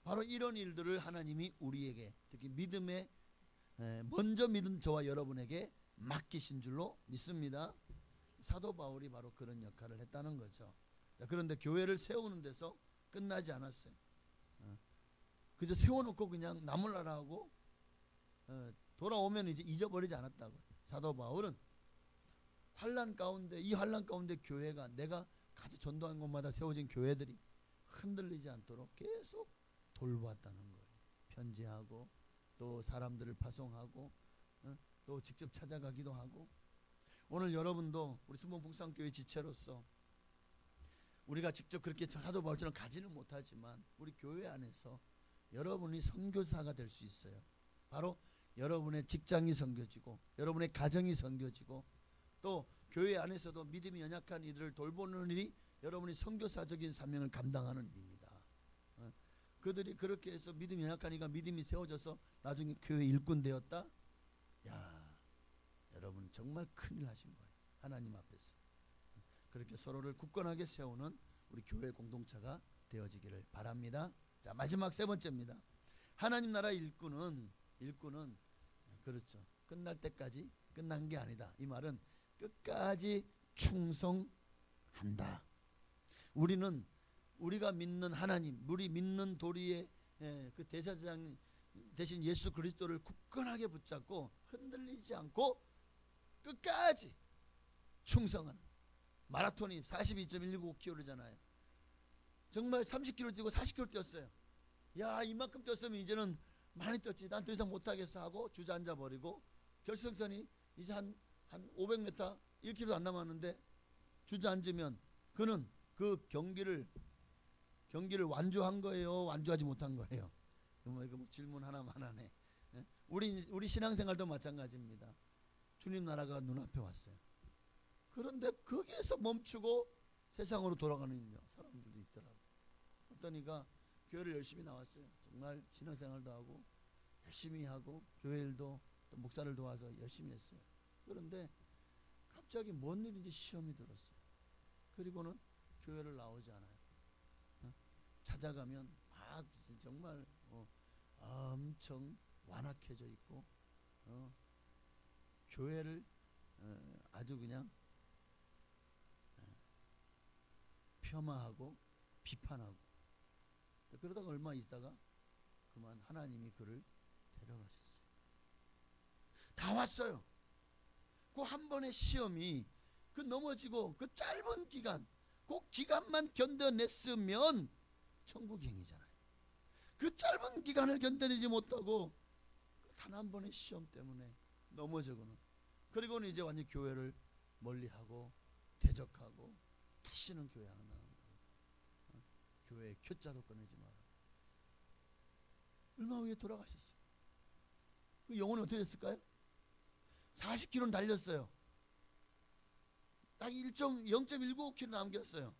바로 이런 일들을 하나님이 우리에게, 특히 믿음에 먼저 믿은 저와 여러분에게 맡기신 줄로 믿습니다. 사도 바울이 바로 그런 역할을 했다는 거죠. 그런데 교회를 세우는 데서 끝나지 않았어요. 그저 세워놓고 그냥 나몰라라 하고 돌아오면 이제 잊어버리지 않았다고. 사도 바울은 이 환난 가운데 교회가, 내가 가서 전도한 곳마다 세워진 교회들이 흔들리지 않도록 계속 돌보았다는 거예요. 편지하고 또 사람들을 파송하고 또 직접 찾아가기도 하고. 오늘 여러분도 우리 순복북산교회 지체로서 우리가 직접 그렇게 사도 바울처럼 가지는 못하지만 우리 교회 안에서 여러분이 선교사가 될 수 있어요. 바로 여러분의 직장이 섬겨지고 여러분의 가정이 섬겨지고 또 교회 안에서도 믿음이 연약한 이들을 돌보는 일이 여러분이 선교사적인 사명을 감당하는 일입니다. 그들이 그렇게 해서 믿음이 연약한 이가 믿음이 세워져서 나중에 교회 일꾼 되었다. 야, 여러분 정말 큰일 하신 거예요. 하나님 앞에서. 그렇게 서로를 굳건하게 세우는 우리 교회 공동체가 되어지기를 바랍니다. 자, 마지막 세 번째입니다. 하나님 나라 일꾼은 그렇죠. 끝날 때까지 끝난 게 아니다. 이 말은 끝까지 충성한다. 우리가 믿는 하나님, 우리 믿는 도리의 그 대제사장 대신 예수 그리스도를 굳건하게 붙잡고 흔들리지 않고 끝까지 충성하는, 마라톤이 42.195km잖아요. 정말 30km 뛰고 40km 뛰었어요. 야, 이만큼 뛰었으면 이제는 많이 뛰었지, 난 더 이상 못하겠어 하고 주저앉아 버리고 결승선이 이제 한 500m 1km도 안 남았는데 주저앉으면 그는 그 경기를 완주한 거예요, 완주하지 못한 거예요? 이거 뭐 질문 하나만 하네. 우리 신앙생활도 마찬가지입니다. 주님 나라가 눈앞에 왔어요. 그런데 거기에서 멈추고 세상으로 돌아가는 사람들도 있더라고요. 그랬더니가 교회를 열심히 나왔어요. 정말 신앙생활도 하고 열심히 하고 교회 일도 또 목사를 도와서 열심히 했어요. 그런데 갑자기 뭔 일인지 시험이 들었어요. 그리고는 교회를 나오지 않아요. 찾아가면 막 정말 엄청 완악해져 있고 교회를 아주 그냥 폄하하고 비판하고, 그러다가 얼마 있다가 그만 하나님이 그를 데려가셨어요. 다 왔어요. 그 한 번의 시험이, 그 넘어지고 그 짧은 기간, 그 기간만 견뎌냈으면 천국행이잖아요. 그 짧은 기간을 견뎌내지 못하고 단 한 번의 시험 때문에 넘어지고는, 그리고는 이제 완전 교회를 멀리하고 대적하고 다시는 교회 안 나온다고, 교회에 큐자도 꺼내지 마라. 얼마 후에 돌아가셨어요. 그 영혼이 어떻게 됐을까요? 40km는 달렸어요. 딱 0.19km 남겼어요.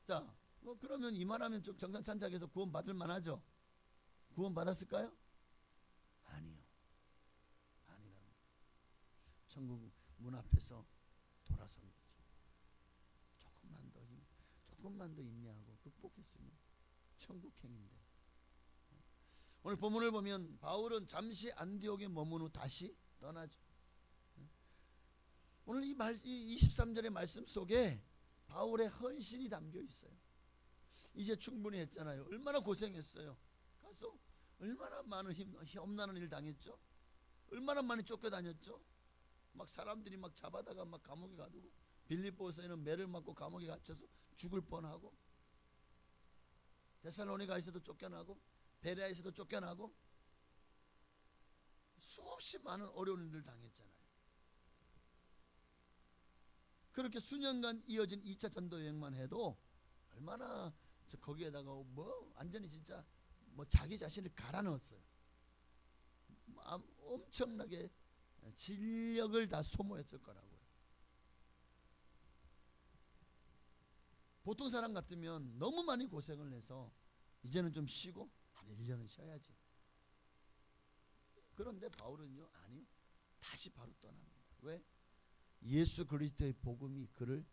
자, 뭐 그러면 이만하면 좀 정상찬작해서 구원 받을 만하죠. 구원 받았을까요? 아니요. 아니라는 거예요. 천국 문 앞에서 돌아선 거죠. 조금만 더 인내하고 극복했으면 천국행인데. 오늘 본문을 보면 바울은 잠시 안디옥에 머문 후 다시 떠나죠. 오늘 이 23절의 말씀 속에 바울의 헌신이 담겨 있어요. 이제 충분히 했잖아요. 얼마나 고생했어요. 가서 얼마나 많은 험난한 일 당했죠. 얼마나 많이 쫓겨다녔죠. 막 사람들이 막 잡아다가 막 감옥에 가두고, 빌립보서에는 매를 맞고 감옥에 갇혀서 죽을 뻔하고, 데살로니가에서도 쫓겨나고, 베레아에서도 쫓겨나고, 수없이 많은 어려운 일을 당했잖아요. 그렇게 수년간 이어진 2차 전도 여행만 해도 얼마나 거기에다가 뭐 완전히 진짜 뭐 자기 자신을 갈아 넣었어요. 엄청나게 진력을 다 소모했을 거라고요. 보통 사람 같으면 너무 많이 고생을 해서 이제는 좀 쉬고 한 1년은 쉬어야지. 그런데 바울은요, 아니요, 다시 바로 떠납니다. 왜? 예수 그리스도의 복음이 그를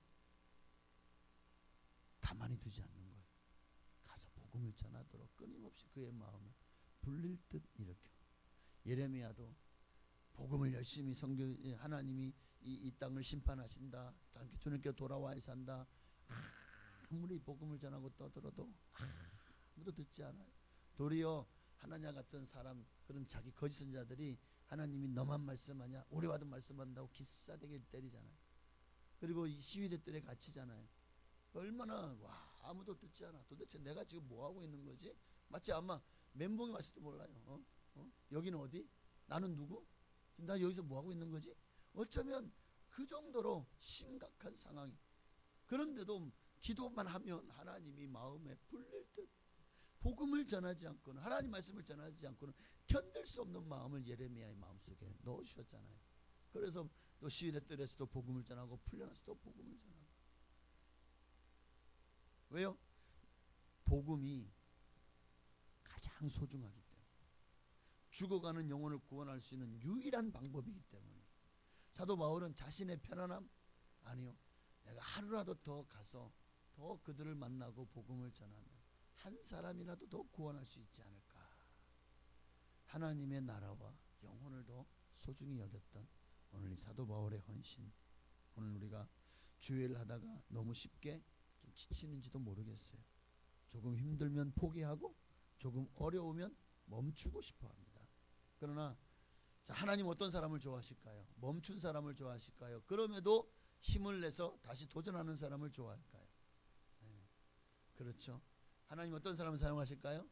가만히 두지 않는 거예요. 가서 복음을 전하도록 끊임없이 그의 마음을 불릴 듯 일으켜. 예레미야도 복음을 열심히 하나님이 이 땅을 심판하신다, 주님께 돌아와야 산다, 아무리 복음을 전하고 떠들어도 아무도 듣지 않아요. 도리어 하나냐 같은 사람, 그런 자기 거짓 선자들이 하나님이 너만 말씀하냐, 우리와도 말씀한다고 기싸대기를 때리잖아요. 그리고 이 시위대들에 갇히잖아요. 얼마나 아무도 듣지 않아. 도대체 내가 지금 뭐 하고 있는 거지? 마치 아마 멘붕이 왔을지도 몰라요. 여기는 어디? 나는 누구? 지금 나 여기서 뭐 하고 있는 거지? 어쩌면 그 정도로 심각한 상황이. 그런데도 기도만 하면 하나님이 마음에 불릴 듯, 복음을 전하지 않고는, 하나님 말씀을 전하지 않고는 견딜 수 없는 마음을 예레미야의 마음속에 넣으셨잖아요. 그래서 또 시위대들에서도 복음을 전하고, 풀려나서도 복음을 전하고. 왜요? 복음이 가장 소중하기 때문에, 죽어가는 영혼을 구원할 수 있는 유일한 방법이기 때문에. 사도 바울은 자신의 편안함, 아니요, 내가 하루라도 더 가서 더 그들을 만나고 복음을 전하면 한 사람이라도 더 구원할 수 있지 않을까. 하나님의 나라와 영혼을 더 소중히 여겼던 오늘 이 사도 바울의 헌신. 오늘 우리가 주일을 하다가 너무 쉽게 좀 지치는지도 모르겠어요. 조금 힘들면 포기하고 조금 어려우면 멈추고 싶어 합니다. 그러나 자, 하나님 어떤 사람을 좋아하실까요? 멈춘 사람을 좋아하실까요? 그럼에도 힘을 내서 다시 도전하는 사람을 좋아할까요? 네. 그렇죠. 하나님 어떤 사람을 사용하실까요?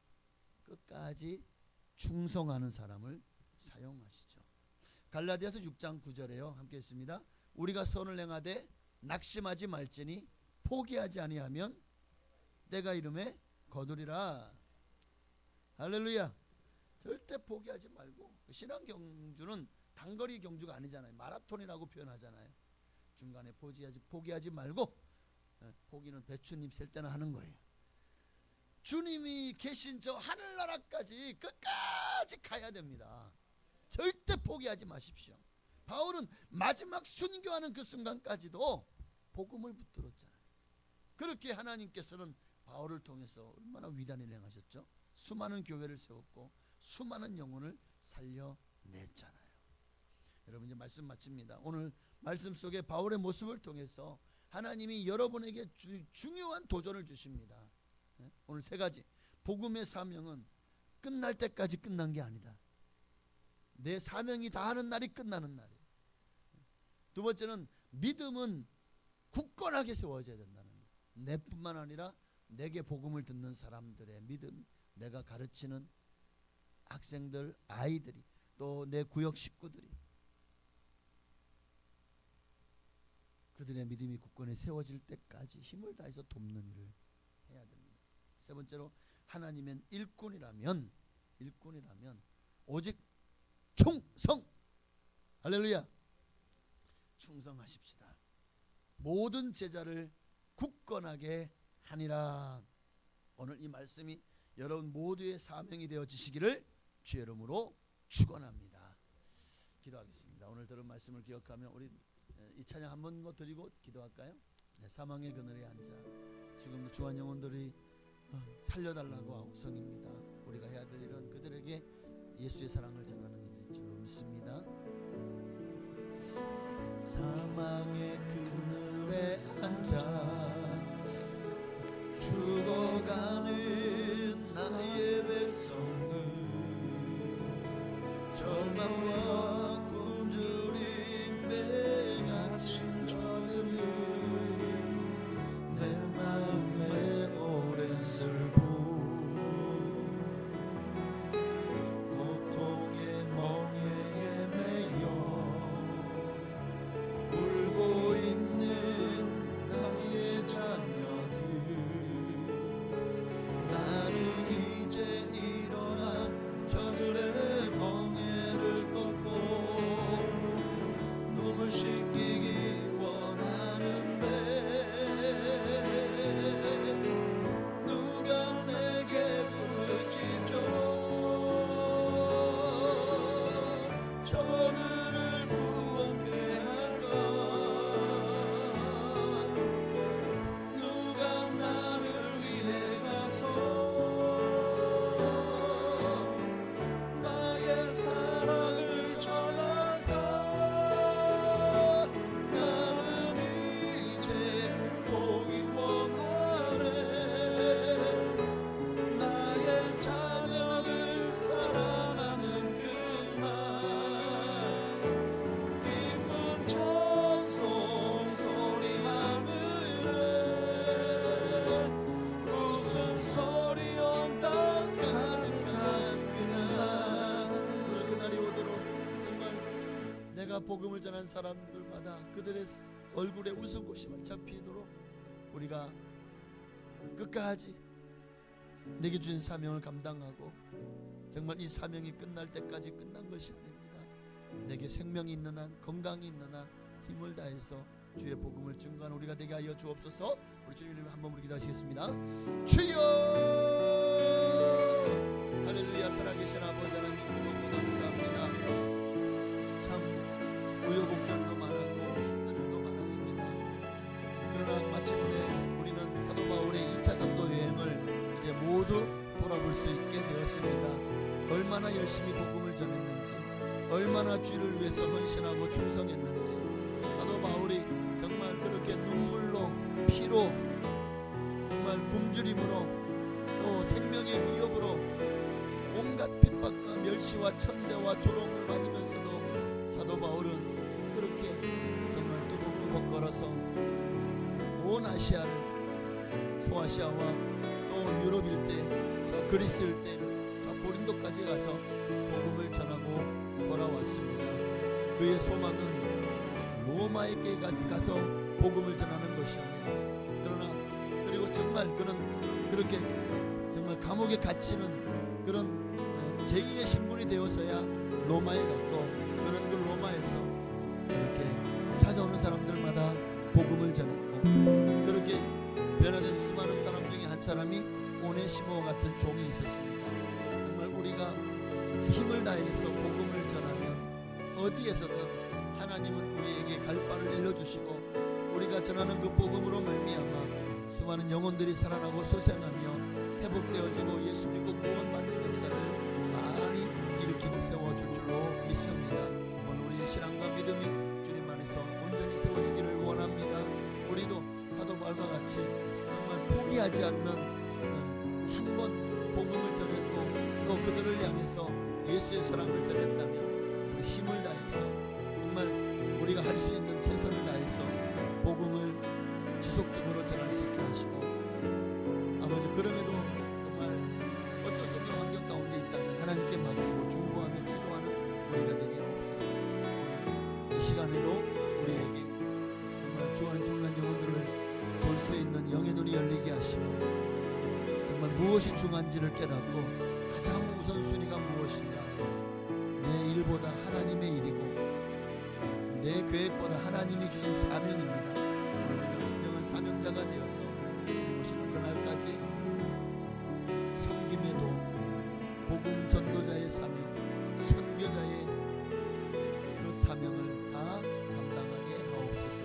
끝까지 충성하는 사람을 사용하시죠. 갈라디아서 6장 9절에요. 함께 읽습니다. 우리가 선을 행하되 낙심하지 말지니 포기하지 아니하면 때가 이름에 거두리라. 할렐루야. 절대 포기하지 말고. 신앙 경주는 단거리 경주가 아니잖아요. 마라톤이라고 표현하잖아요. 중간에 포기하지 말고, 포기는 배추잎 셀 때나 하는 거예요. 주님이 계신 저 하늘나라까지 끝까지 가야 됩니다. 절대 포기하지 마십시오. 바울은 마지막 순교하는 그 순간까지도 복음을 붙들었잖아요. 그렇게 하나님께서는 바울을 통해서 얼마나 위대한 일을 행하셨죠. 수많은 교회를 세웠고 수많은 영혼을 살려냈잖아요. 여러분, 이제 말씀 마칩니다. 오늘 말씀 속에 바울의 모습을 통해서 하나님이 여러분에게 중요한 도전을 주십니다. 오늘 세 가지. 복음의 사명은 끝날 때까지 끝난 게 아니다. 내 사명이 다 하는 날이 끝나는 날이에요. 두 번째는 믿음은 굳건하게 세워져야 된다는 거예요. 내뿐만 아니라 내게 복음을 듣는 사람들의 믿음, 내가 가르치는 학생들, 아이들이, 또 내 구역 식구들이, 그들의 믿음이 굳건히 세워질 때까지 힘을 다해서 돕는 일을 해야 됩니다. 세 번째로, 하나님의 일꾼이라면 오직 충성, 할렐루야, 충성하십시다. 모든 제자를 굳건하게 하니라. 오늘 이 말씀이 여러분 모두의 사명이 되어지시기를 주의 이름으로 축원합니다. 기도하겠습니다. 오늘 들은 말씀을 기억하며 우리 이 찬양 한 번 더 드리고 기도할까요? 네, 사망의 그늘에 앉아 지금도 주한 영혼들이 살려달라고 하옵성입니다. 우리가 해야 될 일은 그들에게 예수의 사랑을 전하는 일인 줄 믿습니다. 사망의 그늘에 앉아 죽어가는 나의 백성들, 절망과 굶주림 매갇힌 자들이 내 마음에 오랜 슬픔, 고통의 멍에에 매여 울고 있는 나의 자녀들, 나는 이제 일어나 저들의 멍에를 걷고 눈물 씻기기 원하는데 누가 내게 부르짖죠. 저들을 구원케 할까. 누가 나를 위해 가서 나의 사랑을 전할까. 나는 이제 보기 원하네. 나의 자녀를 사랑하는 그날 기쁜 찬송 소리 하늘에 웃음소리 온 땅 가득한 그날, 오늘 그날이 오도록 정말 내가 복음을 전한 사람들마다 그들의 얼굴에 웃음꽃이 활짝 피도록 우리가 끝까지 내게 주신 사명을 감당하고, 정말 이 사명이 끝날 때까지 끝난 것이 아닙니다. 내게 생명이 있는 한, 건강이 있는 한 힘을 다해서 주의 복음을 증거하는 우리가 되게 하여 주옵소서. 우리 주님 이름으로 한번 우리 기도하시겠습니다. 주여, 할렐루야. 살아계신 아버지 하나님, 고맙고 감사합니다. 참 우여곡절도 많았고 힘든 일도 많았습니다. 그러나 마침내 우리는 사도 바울의 2차 전도 여행을 이제 모두 돌아볼 수 있게 되었습니다. 얼마나 열심히 복음을 전했는지, 얼마나 주를 위해서 헌신하고 충성했는지, 사도 바울이 정말 그렇게 눈물로, 피로, 정말 굶주림으로, 또 생명의 위협으로 온갖 핍박과 멸시와 천대와 조롱을 받으면서도 사도 바울은 그렇게 정말 뚜벅뚜벅 걸어서 온 아시아를, 소아시아와 또 유럽 일대, 저 그리스 일대를, 저 고린도까지 가서 복음을 전하고 돌아왔습니다. 그의 소망은 로마에게 가서 복음을 전하는 것이었는데, 그러나 그리고 정말 그렇게 정말 감옥에 갇히는 그런 죄인의 신분이 되어서야 로마에 갔고, 그런 그 로마에서 그렇게 찾아오는 사람들마다 복음을 전했고, 그렇게 변화된 수많은 사람 중에 한 사람이 오네시모 같은 종이 있었습니다. 정말 우리가 힘을 다해서 복음을 전하면 어디에서든 하나님은 우리에게 갈 바를 일러주시고 우리가 전하는 그 복음으로 말미암아 수많은 영혼들이 살아나고 소생하며 회복되어지고 예수 믿고 구원받는 역사를 많이 일으키고 세워줄 줄로 믿습니다. 오늘 우리의 신앙과 믿음이 주님 안에서 온전히 세워지기를 원합니다. 우리도 사도 바울과 같이 정말 포기하지 않는 한 번 복음을 전했고 또 그들을 향해서 예수의 사랑을 전했다면 그 힘을 다해서 정말 우리가 할 수 있는 최선을 다해서 복음을 지속적으로 전할 수 있게 하시고 아버지 그럼에도 정말 어쩔 수 없는 환경 가운데 있다면 하나님께 맡기고 중보하며 기도하는 우리가 되게 하옵소서. 이 시간에도 우리에게 정말 주 안에 종란 영혼들을 볼 수 있는 영의 눈이 열리게 하시고 정말 무엇이 중요한지를 깨닫고 가장 우선순위가 무엇인가 내 일보다 하나님의 일이고 내 계획보다 하나님이 주신 사명입니다. 오늘 진정한 사명자가 되어서 주님 오시는 그날까지 섬김에도 복음 전도자의 사명 선교자의 그 사명을 다 감당하게 하옵소서.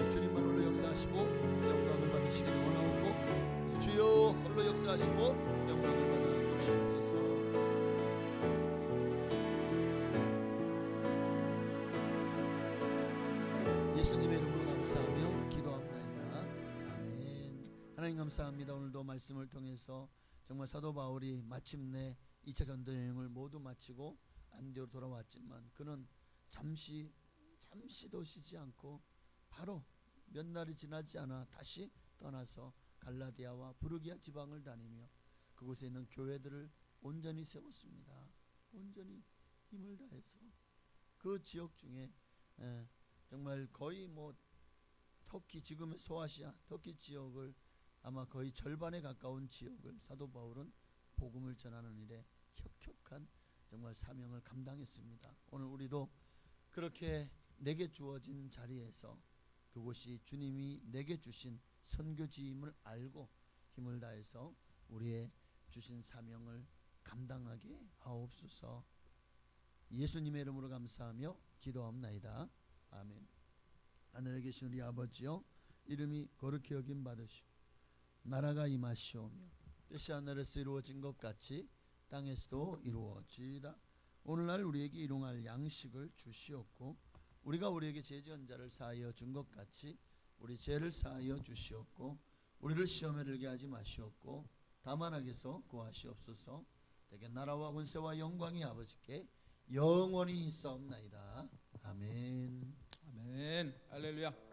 주님만으로 역사하시고 영광을 받으시기를 원하옵고 주여 홀로 역사하시고 영광을 받아 주시옵소서. 예수님의 이름으로 감사하며 기도합나이다. 아멘. 하나님 감사합니다. 오늘도 말씀을 통해서 정말 사도 바울이 마침내 2차 전도 여행을 모두 마치고 안디오로 돌아왔지만 그는 잠시도 쉬지 않고 바로 몇 날이 지나지 않아 다시 떠나서 갈라디아와 부르기아 지방을 다니며 그곳에 있는 교회들을 온전히 세웠습니다. 온전히 힘을 다해서 그 지역 중에 정말 거의 터키 지금의 소아시아 터키 지역을 아마 거의 절반에 가까운 지역을 사도 바울은 복음을 전하는 일에 혁혁한 정말 사명을 감당했습니다. 오늘 우리도 그렇게 내게 주어진 자리에서 그곳이 주님이 내게 주신 선교지임을 알고 힘을 다해서 우리의 주신 사명을 감당하게 하옵소서. 예수님의 이름으로 감사하며 기도합나이다. 아멘. 하늘에 계신 우리 아버지여 이름이 거룩히 여김 받으시오 나라가 임하시오며 뜻이 하늘에서 이루어진 것 같이 땅에서도 이루어지이다. 오늘날 우리에게 일용할 양식을 주시옵고 우리가 우리에게 죄 지은 자를 사하여 준 것 같이 우리 죄를 사하여 주시옵고 우리를 시험에 들게 하지 마시옵고 다만 악에서 구하시옵소서. 대개 나라와 권세와 영광이 아버지께 영원히 있사옵나이다. 아멘. 아멘. 할렐루야.